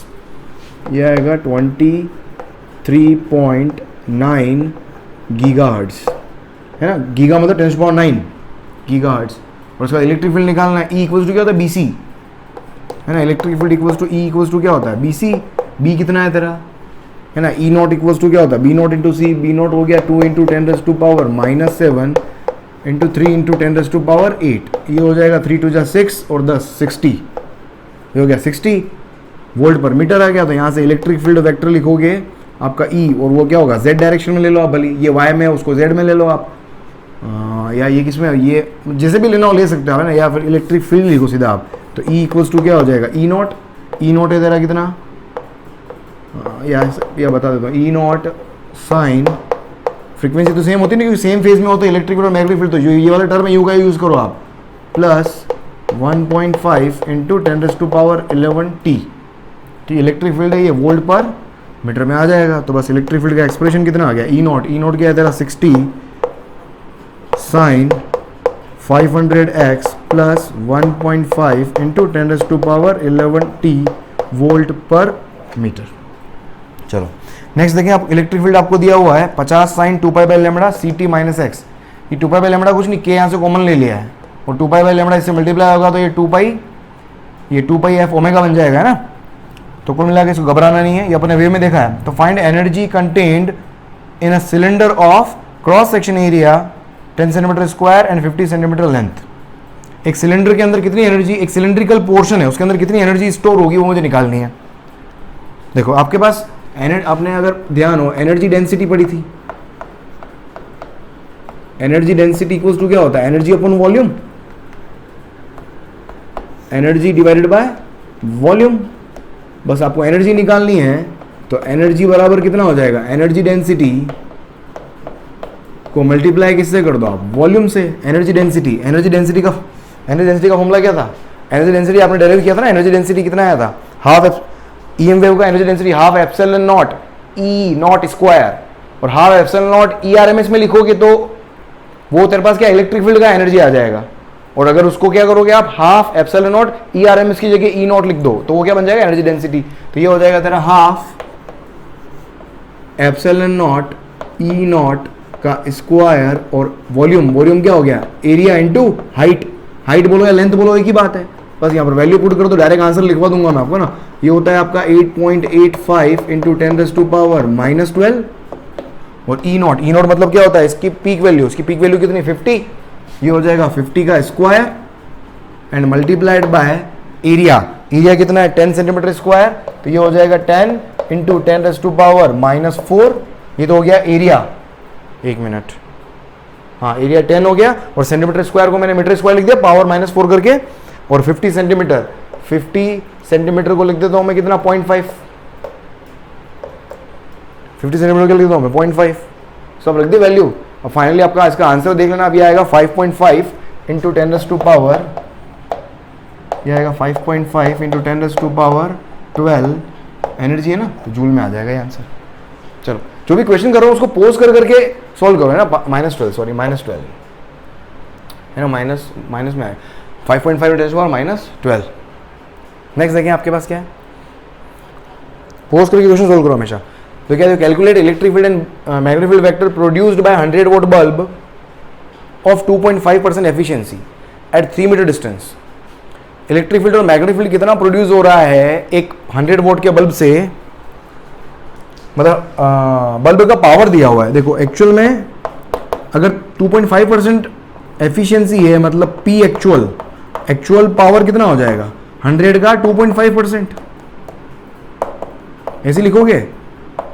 ये आएगा 23.9 गीगाहर्ट्ज़, है ना, गीगा मतलब 10⁻9 गीगाहर्ट्ज़। और उसका इलेक्ट्रिक फील्ड निकालना है, ई इक्वल्स टू क्या होता है BC, है ना, electric field equals to E equals to क्या होता है BC, बी कितना है तेरा, है ना, ई नॉट इक्वल्स टू क्या होता है B not into C, B not हो गया 2 इंटू 10⁻⁻7 इंटू 3 इंटू 10⁸8, ये हो जाएगा 3 2 6 और 10 60, ये हो गया 60 वोल्ट पर मीटर आ गया। तो यहाँ से इलेक्ट्रिक फील्ड वेक्टर लिखोगे आपका ई, और वो क्या होगा z डायरेक्शन में ले लो आप, भली ये y में है उसको z में ले लो आप, या ये किस में, ये जैसे भी लेना हो ले सकते हो, है ना, या फिर इलेक्ट्रिक फील्ड लिखो सीधा आप, तो ई इक्वल्स टू क्या हो जाएगा ई नॉट है तेरा कितना, या बता देता हूँ, ई नॉट साइन, फ्रीक्वेंसी तो सेम होती है ना, क्योंकि सेम फेज में हो तो इलेक्ट्रिक फील्ड और मैग्नेटिक फील्ड, तो ये वाला टर्म यू का यूज़ करो आप, प्लस 1.5 इंटू 10⁻11t, ठीक, इलेक्ट्रिक फील्ड है ये वोल्ट पर मीटर में आ जाएगा। तो बस इलेक्ट्रिक फील्ड का एक्सप्रेशन कितना आ गया ई नॉट क्या है तेरा 60 sine 500x plus 1.5 into 10⁻11t volt per metre. चलो नेक्स्ट देखें आप, इलेक्ट्रिक फील्ड आपको दिया हुआ है 50 sine 2 pi by lambda CT minus X, ये 2 पाई बाय लेमड़ा कुछ नहीं, के यहाँ से कॉमन ले लिया है, और 2 पाई बाय लेमड़ा इससे मल्टीप्लाई होगा तो ये 2 पाई एफ ओमेगा बन जाएगा, है ना। तो कुल मिला के इसको घबराना नहीं है, ये अपने वे में देखा है। तो find energy contained in a cylinder of cross section area 10 centimetre square and 50 centimetre length. एक सिलेंडर के अंदर कितनी एनर्जी, एक सिलेंड्रिकल पोर्शन है उसके अंदर कितनी एनर्जी स्टोर होगी वो मुझे निकालनी है। देखो आपके पास आपने अगर ध्यान हो एनर्जी डेंसिटी पड़ी थी, एनर्जी डेंसिटी इक्वल्स टू क्या होता है energy upon volume, energy divided by volume. बस आपको एनर्जी निकालनी है, तो एनर्जी बराबर कितना हो जाएगा, एनर्जी डेंसिटी को मल्टीप्लाई किससे कर दो आप, वॉल्यूम से। एनर्जी डेंसिटी का फॉर्मूला क्या था, एनर्जी डेंसिटी आपने डेराइव किया था ना, एनर्जी डेंसिटी कितना आया था, हाफ ईएम वेव का energy density half epsilon not E not square, और हाफ एप्सिलॉन नॉट ERMS में लिखोगे तो वो तेरे पास क्या इलेक्ट्रिक फील्ड का एनर्जी आ जाएगा, और अगर उसको क्या करोगे आप हाफ एप्सिलॉन नॉट ERMS की जगह E नॉट लिख दो तो वो क्या बन जाएगा एनर्जी डेंसिटी। तो ये हो जाएगा तेरा half epsilon naught E not का स्क्वायर, और वॉल्यूम क्या हो गया एरिया इंटू हाइट बोलो या लेंथ बोलो एक ही बात है, बस यहाँ पर वैल्यू पुट कर दो, डायरेक्ट आंसर लिखवा दूंगा मैं आपको ना। ये होता है आपका 8.85 इंटू 10⁻⁻12, और ई नॉट मतलब क्या होता है इसकी पीक वैल्यू, उसकी पीक वैल्यू कितनी 50, ये हो जाएगा 50 का square and multiplied by area कितना है 10 सेंटीमीटर स्क्वायर, तो ये हो जाएगा 10 इंटू 10⁻⁻4, ये तो हो गया एरिया, एक मिनट, हाँ एरिया 10 हो गया, और सेंटीमीटर स्क्वायर को मैंने मीटर स्क्वायर लिख दिया पावर -4 करके, और 50 सेंटीमीटर को लिख देता हूँ मैं कितना 0.5, 50 सेंटीमीटर के लिख देता हूँ मैं 0.5, सब रख दी वैल्यू। और फाइनली आपका इसका आंसर देख लेना, अब ये आएगा 5.5 इंटू 10⁻, ये आएगा 5.5 इंटू 10⁻12 एनर्जी है ना, तो जूल में आ जाएगा ये आंसर। चलो जो भी क्वेश्चन कर रहा हूँ उसको पोज करके सॉल्व करो, है ना, -12 है ना, माइनस में आए 5.5 -12। नेक्स्ट देखें आपके पास क्या है, पोज करके क्वेश्चन सॉल्व करो हमेशा। तो क्या है, calculate electric field and magnetic field vector produced by 100 volt bulb of 2.5% efficiency at 3 metre distance. Electric field और मैग्नेटिक फील्ड कितना प्रोड्यूस हो रहा है एक 100 वोल्ट के बल्ब से, मतलब बल्ब का पावर दिया हुआ है। देखो एक्चुअल में अगर 2.5% एफिशिएंसी है, मतलब P एक्चुअल पावर कितना हो जाएगा 100 का 2.5%, ऐसे लिखोगे,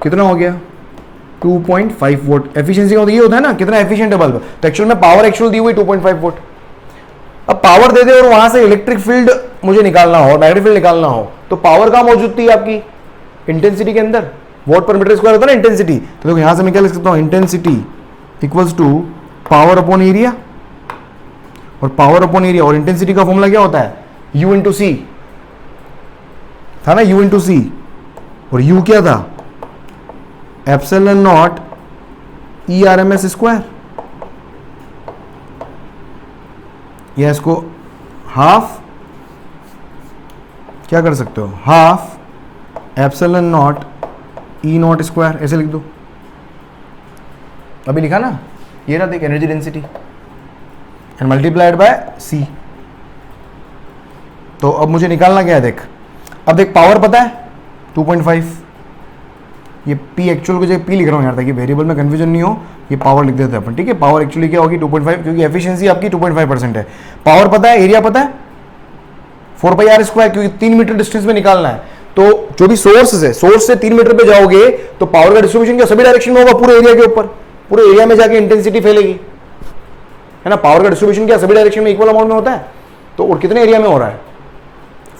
कितना हो गया 2.5 वोल्ट। एफिशिएंसी का मतलब ये होता है ना कितना एफिशिएंट है बल्ब, तो एक्चुअल में पावर एक्चुअल दी हुई 2.5 वोल्ट। अब पावर दे दे और वहां से इलेक्ट्रिक फील्ड मुझे निकालना हो, मैग्नेटिक फील्ड निकालना हो, तो पावर कहां मौजूद थी आपकी इंटेंसिटी के अंदर, वोट पर मीटर स्क्वायर होता है ना इंटेंसिटी, तो देखो यहां से मैं क्या लिख सकता हूं, intensity equals to power upon area, और पावर अपॉन एरिया और इंटेंसिटी का फॉर्मूला क्या होता है U इंटू सी था ना, U इंटू सी, और U क्या था एप्सिलॉन नॉट ERMS स्क्वायर, या इसको हाफ क्या कर सकते हो, half epsilon naught E not square, ऐसे लिख दो। अभी लिखा ना, ये रहा देख energy density and multiplied by C। तो अब मुझे निकालना क्या है देख, अब देख पावर पता है 2.5, ये P एक्चुअल को जो P लिख रहा हूँ यार ताकि वेरिएबल में कंफ्यूजन नहीं हो, ये पावर लिख देते हैं अपन, ठीक है। पावर एक्चुअली क्या होगी 2.5, क्योंकि एफिशिएंसी आपकी 2.5% है। पावर पता है, एरिया पता है 4πr², क्योंकि 3 मीटर डिस्टेंस में निकालना है। तो जो भी सोर्स है, सोर्स से 3 मीटर पे जाओगे तो पावर का डिस्ट्रीब्यूशन क्या सभी डायरेक्शन में होगा, पूरे एरिया के ऊपर, पूरे एरिया में जाके इंटेंसिटी फैलेगी, है ना। पावर का डिस्ट्रीब्यूशन क्या सभी डायरेक्शन में इक्वल अमाउंट में होता है, तो और कितने एरिया में हो रहा है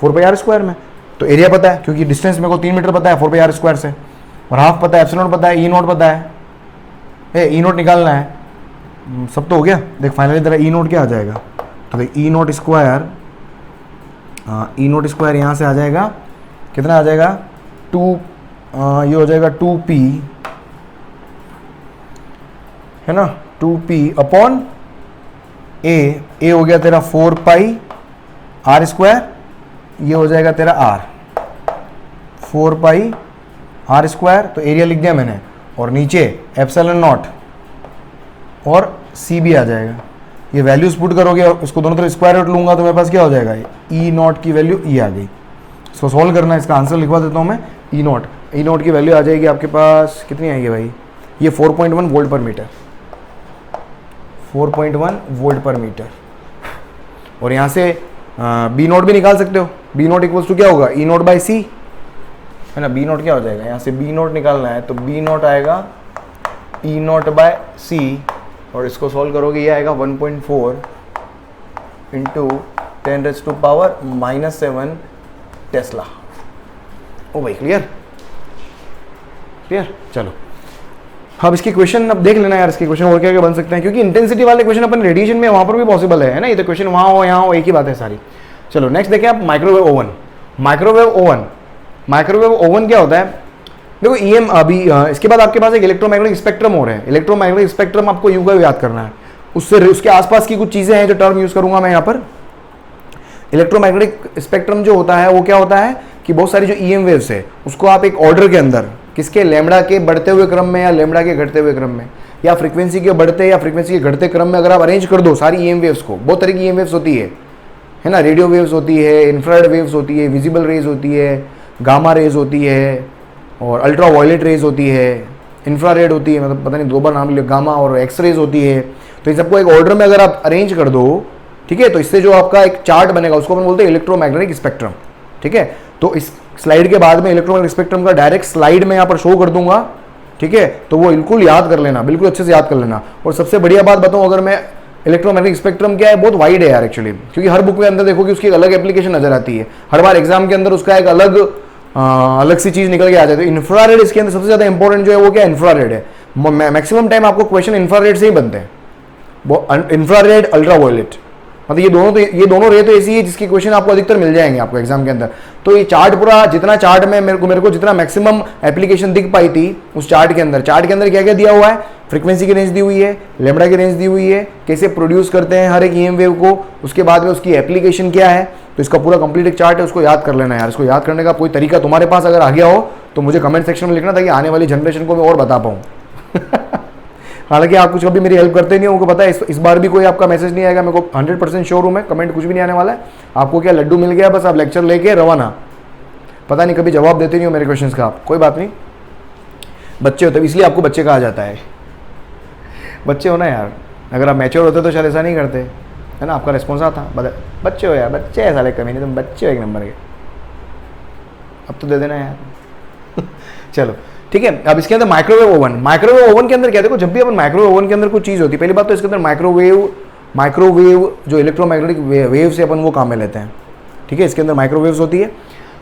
4πr² में। तो एरिया पता है क्योंकि डिस्टेंस मेरे को 3 मीटर पता है 4πr² से, और हाफ पता है, एप्सिलॉन पता है, E नॉट पता है, E नॉट निकालना है। सब तो हो गया। देख फाइनली तेरा E नॉट क्या आ जाएगा, तो देख E not square, E not square यहाँ से आ जाएगा, कितना आ जाएगा 2, ये हो जाएगा 2p, है ना, 2p अपॉन ए हो गया तेरा 4πr², ये हो जाएगा तेरा r, 4πr², तो एरिया लिख दिया मैंने, और नीचे एप्सिलॉन नॉट और C भी आ जाएगा। ये वैल्यूज पुट करोगे और इसको दोनों तरफ स्क्वायर रूट लूंगा तो मेरे पास क्या हो जाएगा, E नॉट की वैल्यू E आ गई। इसको सॉल्व करना है, इसका आंसर लिखवा देता हूँ मैं। E नॉट की वैल्यू आ जाएगी आपके पास, कितनी आएगी भाई, ये 4.1 volt per metre, 4.1 volt per metre. और यहाँ से B नॉट भी निकाल सकते हो, B नॉट इक्वल्स टू क्या होगा E नॉट बाई C, है ना। B नॉट क्या हो जाएगा, यहाँ से B नॉट निकालना है तो B नॉट आएगा E नॉट बाय C, और इसको सॉल्व करोगे ये आएगा 1.4 इंटू 10⁻⁻7 टेस्ला। ओ भाई क्लियर, चलो अब इसके क्वेश्चन अब देख लेना यार, इसके क्वेश्चन और क्या क्या बन सकते हैं, क्योंकि इंटेंसिटी वाले क्वेश्चन अपन रेडिएशन में वहां पर भी पॉसिबल है ना। ये तो क्वेश्चन वहां हो यहाँ हो एक ही बात है सारी। चलो नेक्स्ट देखें आप, माइक्रोवेव ओवन। माइक्रोवेव ओवन क्या होता है, देखो EM अभी इसके बाद आपके पास एक इलेक्ट्रोमैग्नेटिक स्पेक्ट्रम हो रहे हैं। इलेक्ट्रोमैग्नेटिक स्पेक्ट्रम आपको यू का याद करना है, उससे उसके आसपास की कुछ चीजें हैं जो टर्म यूज करूंगा मैं यहाँ पर। इलेक्ट्रोमैग्नेटिक स्पेक्ट्रम जो होता है वो क्या होता है कि बहुत सारी जो EM वेव्स है उसको आप एक ऑर्डर के अंदर, किसके, लैम्बडा के बढ़ते हुए क्रम में या लैम्बडा के घटते हुए क्रम में, या फ्रीक्वेंसी के बढ़ते या फ्रीक्वेंसी के घटते क्रम में अगर आप अरेंज कर दो सारी EM वेव्स को, बहुत तरह की EM वेव्स होती है ना, रेडियो वेव्स होती है, इंफ्रारेड वेव्स होती है, विजिबल रेज होती है, गामा रेज होती है, और अल्ट्रा वायलेट रेज होती है, इंफ्रारेड होती है, मतलब पता नहीं दो बार नाम लिया, गामा और एक्स रेज होती है। तो इन सबको एक ऑर्डर में अगर आप अरेंज कर दो, ठीक है, तो इससे जो आपका एक चार्ट बनेगा उसको अपन बोलते हैं इलेक्ट्रोमैग्नेटिक स्पेक्ट्रम, ठीक है। तो इस स्लाइड के बाद में इलेक्ट्रोमैग्नेटिक स्पेक्ट्रम का डायरेक्ट स्लाइड में यहाँ पर शो कर दूंगा, ठीक है। तो वो बिल्कुल याद कर लेना, बिल्कुल अच्छे से याद कर लेना। और सबसे बढ़िया बात बताऊँ, अगर मैं इलेक्ट्रोमैग्नेटिक स्पेक्ट्रम क्या है, बहुत वाइड है यार एक्चुअली, क्योंकि हर बुक में अंदर देखो कि उसकी एक अलग एप्लीकेशन नजर आती है, हर बार एग्जाम के अंदर उसका एक अलग सी चीज निकल के आ जाती है। इंफ्रारेड इसके अंदर सबसे ज्यादा इंपॉर्टेंट जो है वो क्या, इंफ्रारेड है। मैक्सिमम टाइम आपको क्वेश्चन इंफ्रारेड से ही बनते हैं, इंफ्रारेड, अल्ट्रा वायलेट, मतलब ये दोनों रे तो ऐसी है जिसके क्वेश्चन आपको अधिकतर मिल जाएंगे आपको एग्जाम के अंदर। तो ये चार्ट पूरा, जितना चार्ट में मेरे को जितना मैक्सिमम एप्लीकेशन दिख पाई थी उस चार्ट के अंदर क्या क्या दिया हुआ है, फ्रीक्वेंसी की रेंज दी हुई है, लैम्बडा की रेंज दी हुई है, कैसे प्रोड्यूस करते हैं हर एक EM वेव को, उसके बाद में उसकी एप्लीकेशन क्या है। तो इसका पूरा कंप्लीट एक चार्ट है, उसको याद कर लेना यार। इसको याद करने का कोई तरीका तुम्हारे पास अगर आ गया हो तो मुझे कमेंट सेक्शन में लिखना, ताकि आने वाली जनरेशन को मैं और बता पाऊँ। हालांकि आप कुछ कभी मेरी हेल्प करते नहीं हो, उनको पता है इस बार भी कोई आपका मैसेज नहीं आएगा, मेरे को 100% श्योर हूँ मैं, कमेंट कुछ भी नहीं आने वाला है। आपको क्या लड्डू मिल गया, बस आप लेक्चर लेके रवाना। पता नहीं कभी जवाब देते नहीं हो मेरे क्वेश्चंस का आप, कोई बात नहीं, बच्चे होते इसलिए आपको बच्चे कहा जाता है। बच्चे हो ना यार, अगर आप मैच्योर होते तो शायद ऐसा नहीं करते, है ना। आपका रिस्पॉन्स आता, बच्चे हो यार, बच्चे ऐसा लगे कभी नहीं, तुम बच्चे हो एक नंबर के, अब तो दे देना यार। चलो ठीक है। अब इसके अंदर माइक्रोवेव ओवन के अंदर क्या, देखो जब भी अपन माइक्रोवेव ओवन के अंदर कुछ चीज़ होती है, पहली बात तो इसके अंदर माइक्रोवेव जो इलेक्ट्रोमैग्नेटिक वेव से अपन वो काम में लेते हैं, ठीक है, इसके अंदर माइक्रोवेव्स होती है।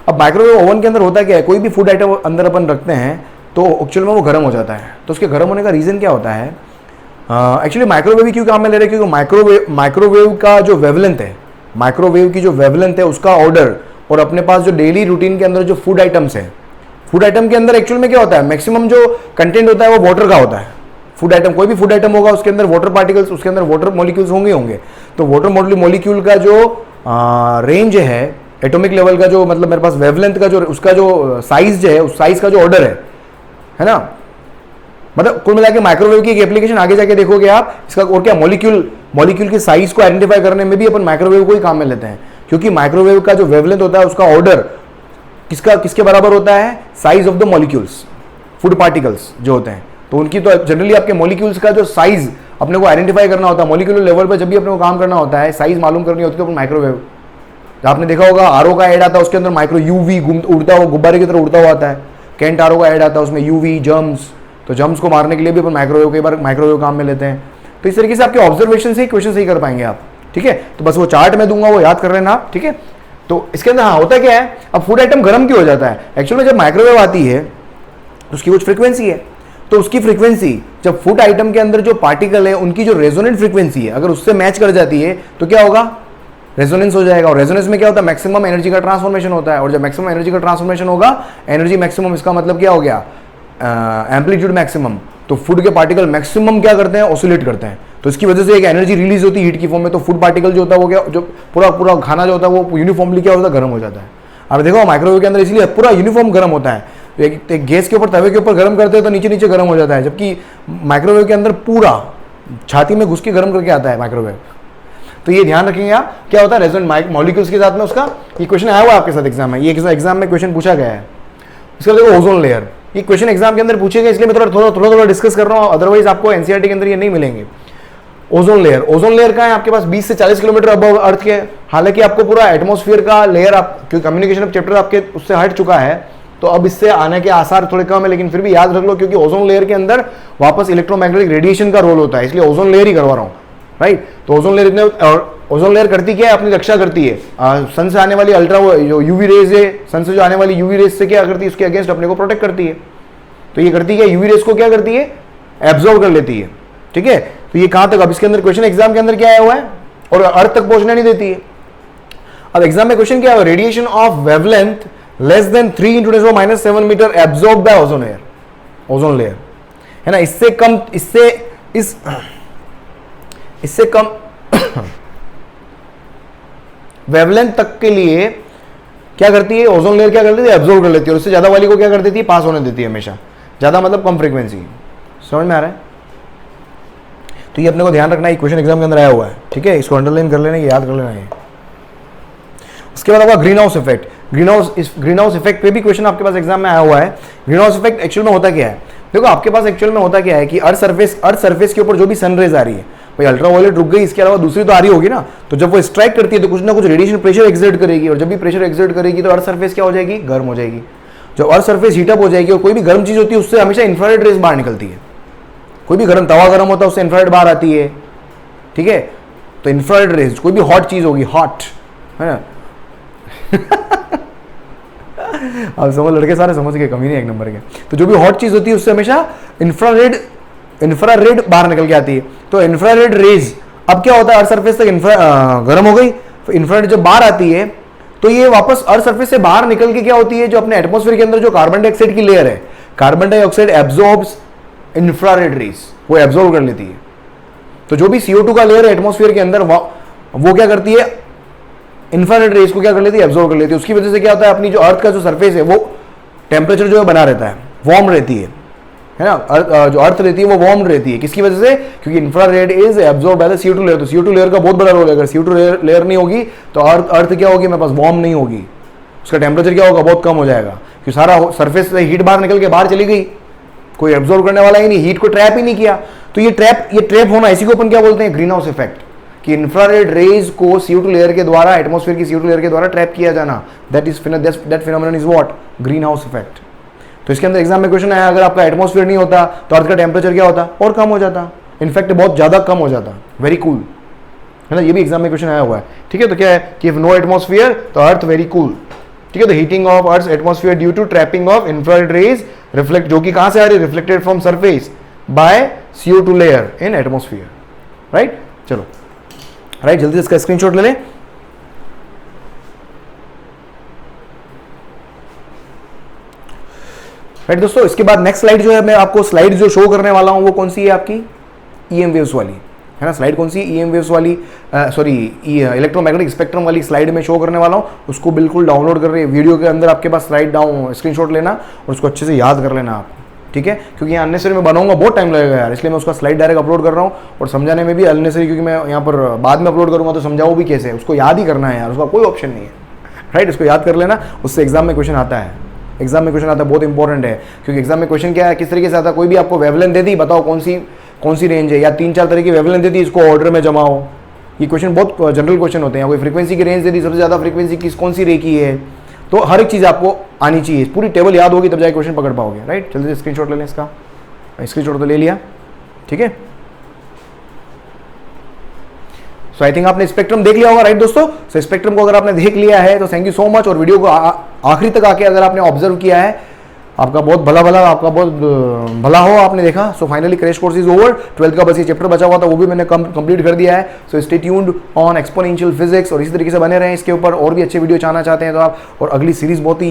अब माइक्रोवेव ओवन के अंदर होता क्या है, कोई भी फूड आइटम अंदर अपन रखते हैं तो एक्चुअल में वो गर्म हो जाता है। तो उसके गर्म होने का रीज़न क्या होता है, एक्चुअली माइक्रोवेव क्यों काम में ले रहे हैं, क्योंकि माइक्रोवेव का जो वेवलेंथ है, माइक्रोवेव की जो वेवलेंथ है उसका ऑर्डर, और अपने पास जो डेली रूटीन के अंदर जो फूड आइटम्स है, फूड आइटम के अंदर एक्चुअल में क्या होता है, मैक्सिमम जो कंटेंट होता है वो वाटर का होता है। फूड आइटम, कोई भी फूड आइटम होगा उसके अंदर वाटर पार्टिकल्स, उसके अंदर वाटर मॉलिक्यूल्स होंगे। तो वाटर मॉलिक्यूल का जो रेंज है, एटॉमिक लेवल का जो, मतलब मेरे पास वेवलेंथ का जो, उसका जो साइज जो है, उस साइज का जो ऑर्डर है ना, मतलब कुल मिला के माइक्रोवेव की एक एप्लीकेशन आगे जाके देखोगे आप इसका, और क्या मॉलिक्यूल की साइज को आइडेंटिफाई करने में भी अपन माइक्रोवेव को ही काम में लेते हैं, क्योंकि माइक्रोवेव का जो वेवलेंथ होता है उसका ऑर्डर किसके बराबर होता है, size of the molecules, food particles जो होते हैं। तो उनकी तो जनरली आपके मॉलिक्यूल्स का जो साइज अपने को आइडेंटिफाई करना होता है, मॉलिक्यूलर लेवल पर जब भी अपने को काम करना होता है, साइज मालूम करनी होती है, तो अपन माइक्रोवेव, आपने देखा होगा आरओ का ऐड आता है, उसके अंदर माइक्रो यूवी उड़ता हुआ, गुब्बारे की तरह उड़ता हुआ आता है। कैंट आरओ का ऐड आता है, उसमें यूवी जर्म्स, तो जर्म्स को मारने के लिए भी अपन माइक्रोवेव, कई बार माइक्रोवेव काम में लेते हैं। तो इस तरीके से आपके ऑब्जर्वेशन से ही क्वेश्चन सही कर पाएंगे आप, ठीक है। तो बस वो चार्ट में दूंगा, वो याद कर लेना आप, ठीक है। तो इसके अंदर हाँ होता क्या है, अब फूड आइटम गर्म क्यों हो जाता है, एक्चुअली में जब माइक्रोवेव आती है तो उसकी कुछ फ्रीक्वेंसी है, तो उसकी फ्रीक्वेंसी जब फूड आइटम के अंदर जो पार्टिकल है उनकी जो रेजोनेंट फ्रीक्वेंसी है अगर उससे मैच कर जाती है तो क्या होगा, रेजोनेंस हो जाएगा। और रेजोनेंस में क्या होता है, मैक्सिमम एनर्जी का ट्रांसफॉर्मेशन होता है, और जब मैक्सिमम एनर्जी का ट्रांसफॉर्मेशन होगा, एनर्जी मैक्सिमम, इसका मतलब क्या हो गया, एम्पलीट्यूड मैक्सिमम। तो फूड के पार्टिकल मैक्सिमम क्या करते हैं, ऑसिलेट करते हैं, तो इसकी वजह से एक एनर्जी रिलीज होती है हीट की फॉर्म में। तो फूड पार्टिकल जो होता है वो क्या, जो पूरा खाना जो होता है वो यूनिफॉर्मली क्या होता है, गर्म हो जाता है। अब देखो माइक्रोवेव के अंदर इसलिए पूरा यूनिफॉर्म गर्म होता है, एक गैस के ऊपर, तवे के ऊपर गर्म करते हैं तो नीचे नीचे गर्म हो जाता है, जबकि माइक्रोवेव के अंदर पूरा छाती में घुस के गर्म करके आता है माइक्रोवेव। तो ये ध्यान रखेंगे आप, क्या होता है रेजोनेंट मॉलिक्यूल्स के साथ में, उसका ये क्वेश्चन आया हुआ आपके साथ एग्जाम में, ये एग्जाम में क्वेश्चन पूछा गया है। इसका देखो ओजोन लेयर, ये क्वेश्चन एग्जाम के अंदर पूछे गए, इसलिए मैं थोड़ा डिस्कस कर रहा हूँ, अदरवाइज आपको एनसीईआरटी के अंदर ये नहीं मिलेंगे। ओजोन लेयर का है आपके पास 20 से 40 किलोमीटर अबव अर्थ के, हालांकि आपको पूरा एटमॉस्फेयर का लेयर, आप क्योंकि कम्युनिकेशन चैप्टर आपके उससे हट चुका है तो अब इससे आने के आसार थोड़े कम है, लेकिन फिर भी याद रख लो क्योंकि ओजोन लेयर के अंदर वापस इलेक्ट्रोमैग्नेटिक रेडिएशन का रोल होता है, इसलिए ओजोन लेयर ही करवा रहा हूँ, राइट। तो ओजोन लेयर करती क्या है, अपनी रक्षा करती है, सन से आने वाली अल्ट्रा जो यूवी रेज है, सन से जो आने वाली यूवी रेज से क्या करती है, उसके अगेंस्ट अपने को प्रोटेक्ट करती है। तो ये करती है यूवी रेज को क्या करती है, एब्जॉर्ब कर लेती है, ठीक है। तो ये कहां तक, अब इसके अंदर क्वेश्चन एग्जाम के अंदर क्या आया हुआ है, और अर्थ तक पहुंचने नहीं देती है। अब एग्जाम में क्वेश्चन क्या है, radiation of wavelength less than 3 × 10⁻⁷ metre absorb by ozone layer, है ना। इससे कम वेवलेंथ तक के लिए क्या करती है, ओजोन लेयर क्या कर लेती है, एब्जॉर्ब कर लेती है, और उससे ज्यादा वाली को क्या कर देती है, पास होने देती है हमेशा। ज्यादा मतलब कम फ्रीक्वेंसी, समझ में आ रहा है। तो ये अपने को ध्यान रखना है, क्वेश्चन एग्जाम के अंदर आया हुआ है, ठीक है, इसको अंडरलाइन कर लेना, याद कर लेना है। उसके बाद होगा green house effect. Green house effect पे भी क्वेश्चन आपके पास एग्जाम में आया हुआ है। ग्रीन हाउस इफेक्ट एक्चुअल में होता क्या है, देखो आपके पास एक्चुअल में होता क्या है कि अर्थ सरफेस के ऊपर जो भी सनरेज आ रही है, भाई अल्ट्रावायलेट रुक गई, इसके अलावा दूसरी तो आ रही होगी ना, तो जब वो स्ट्राइक करती है तो कुछ ना कुछ रेडिएशन प्रेशर एक्सर्ट करेगी, और जब भी प्रेशर एक्सर्ट करेगी तो अर्थ सरफेस क्या हो जाएगी, गर्म हो जाएगी। जब अर्थ सरफेस हीटअप हो जाएगी, और कोई भी गर्म चीज होती है उससे हमेशा इंफ्रारेड रेज बाहर निकलती है। कोई भी गर्म तवा गर्म होता है उससे इंफ्रारेड बाहर आती है, ठीक है। तो इंफ्रारेड रेज, कोई भी हॉट चीज होगी, हॉट, है ना अब समझ, लड़के सारे समझ गए, कमी नहीं एक नंबर के। तो जो भी हॉट चीज होती है उससे हमेशा इंफ्रारेड बाहर निकल के आती है। तो इंफ्रारेड रेज अब क्या होता है, अर्थ सरफेस तक गर्म हो गई, इंफ्रारेड जब बाहर आती है तो ये वापस अर्थ सरफेस से बाहर निकल के क्या होती है, जो अपने एटमॉस्फेयर के अंदर जो कार्बन डाइऑक्साइड की लेयर है, carbon dioxide absorbs infrared rays, वो एब्जॉर्ब कर लेती है। तो जो भी CO2 का लेयर है एटमॉस्फेयर के अंदर वो क्या करती है, इंफ्रारेड रेज को क्या कर लेती है, एब्जॉर्ब कर लेती है। उसकी वजह से क्या होता है, अपनी जो अर्थ का जो सरफेस है वो टेम्परेचर जो है बना रहता है, वार्म रहती है ना। जो अर्थ रहती है वो वार्म रहती है, किसकी वजह से, क्योंकि infrared is absorb by the CO2 layer. तो CO2 लेयर का बहुत बड़ा रोल है, अगर CO2 लेयर नहीं होगी तो अर्थ क्या होगी, मेरे पास वार्म नहीं होगी, उसका टेम्परेचर क्या होगा, बहुत कम हो जाएगा, क्योंकि सारा सरफेस से हीट बाहर निकल के बाहर चली गई, कोई एब्जॉर्ब करने वाला ही नहीं, हीट को ट्रैप ही नहीं किया। तो ये ट्रैप होना, इसी को अपन क्या बोलते हैं, ग्रीन हाउस इफेक्ट, कि इंफ्रारेड रेज को CO2 लेयर के द्वारा, एटमॉस्फेयर की CO2 लेयर के द्वारा ट्रैप किया जाना, that phenomenon is what, green house effect. तो इसके अंदर एग्जाम में क्वेश्चन आया, अगर आपका एटमॉस्फेयर नहीं होता तो अर्थ का टेम्परेचर क्या होता, और कम हो जाता, इनफैक्ट बहुत ज़्यादा कम हो जाता। वेरी कूल है ना, ये भी एग्जाम में क्वेश्चन आया हुआ है। ठीक है, तो क्या है कि इफ नो एटमॉस्फेयर तो अर्थ वेरी कूल। ठीक है, तो heating of earth atmosphere due to trapping of infrared rays reflect, जो कि कहां से आ रही है, reflected from surface by CO2 layer in atmosphere. Right, चलो राइट, जल्दी से इसका स्क्रीनशॉट ले लें। राइट दोस्तों, इसके बाद नेक्स्ट स्लाइड जो है, मैं आपको स्लाइड जो शो करने वाला हूं वो कौन सी है, आपकी EM वेव्स वाली है ना। स्लाइड कौन सी, EM वेव्स वाली, सॉरी इलेक्ट्रोमैग्नेटिक स्पेक्ट्रम वाली स्लाइड में शो करने वाला हूं। उसको बिल्कुल डाउनलोड कर रहे हैं, वीडियो के अंदर आपके पास स्लाइड डाउन स्क्रीनशॉट लेना और उसको अच्छे से याद कर लेना आप। ठीक है, क्योंकि यहाँ अननेसरी में बनाऊंगा बहुत टाइम लगेगा यार, इसलिए मैं उसका स्लाइड डायरेक्ट अपलोड कर रहा हूँ और समझाने में भी अननेसरी, क्योंकि मैं यहाँ पर बाद में अपलोड करूँगा तो समझाऊँ भी कैसे, उसको याद ही करना है यार, उसका कोई ऑप्शन नहीं है। राइट, उसको याद कर लेना, उससे एग्जाम में क्वेश्चन आता है, एग्जाम में क्वेश्चन आता है, बहुत इंपॉर्टेंट है। क्योंकि एग्जाम में क्वेश्चन क्या है, किस तरीके से आता है, कोई भी आपको वेवलेंथ दे दी, बताओ कौन सी रेंज है, या 3-4 तरह की वेवलेंथ दे दी, इसको ऑर्डर में जमाओ। ये क्वेश्चन बहुत जनरल क्वेश्चन होते हैं। कोई फ्रीक्वेंसी की रेंज दे दी, सबसे ज़्यादा फ्रीक्वेंसी कौन सी रे की है, तो हर एक चीज़ आपको आनी चाहिए, पूरी टेबल याद होगी तब जाके क्वेश्चन पकड़ पाओगे। राइट, जल्दी से स्क्रीनशॉट ले लें इसका, स्क्रीनशॉट तो ले लिया। ठीक है, सो आई थिंक आपने स्पेक्ट्रम देख लिया होगा। राइट दोस्तों, सो स्पेक्ट्रम को अगर आपने देख लिया है तो थैंक यू सो मच, और वीडियो को आखिरी तक आके अगर आपने ऑब्जर्व किया है, आपका बहुत आपका बहुत भला हो, आपने देखा। So finally crash course is over. 12th का बस ये चैप्टर बचा हुआ था, वो भी मैंने कंप्लीट कर दिया है। So stay tuned on exponential physics, और इसी तरीके से बने रहें इसके ऊपर। और भी अच्छे वीडियो चाहना चाहते हैं तो आप, और अगली सीरीज बहुत ही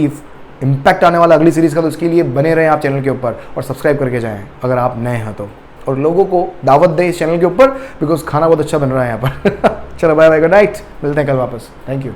इंपैक्ट आने वाला अगली सीरीज का, तो इसके लिए बने रहें आप चैनल के ऊपर और सब्सक्राइब करके जाएं अगर आप नए हैं तो, और लोगों को दावत दें इस चैनल के ऊपर, बिकॉज खाना बहुत अच्छा बन रहा है यहाँ पर। चलो बाय बाय, गुड नाइट, मिलते हैं कल वापस। Thank you.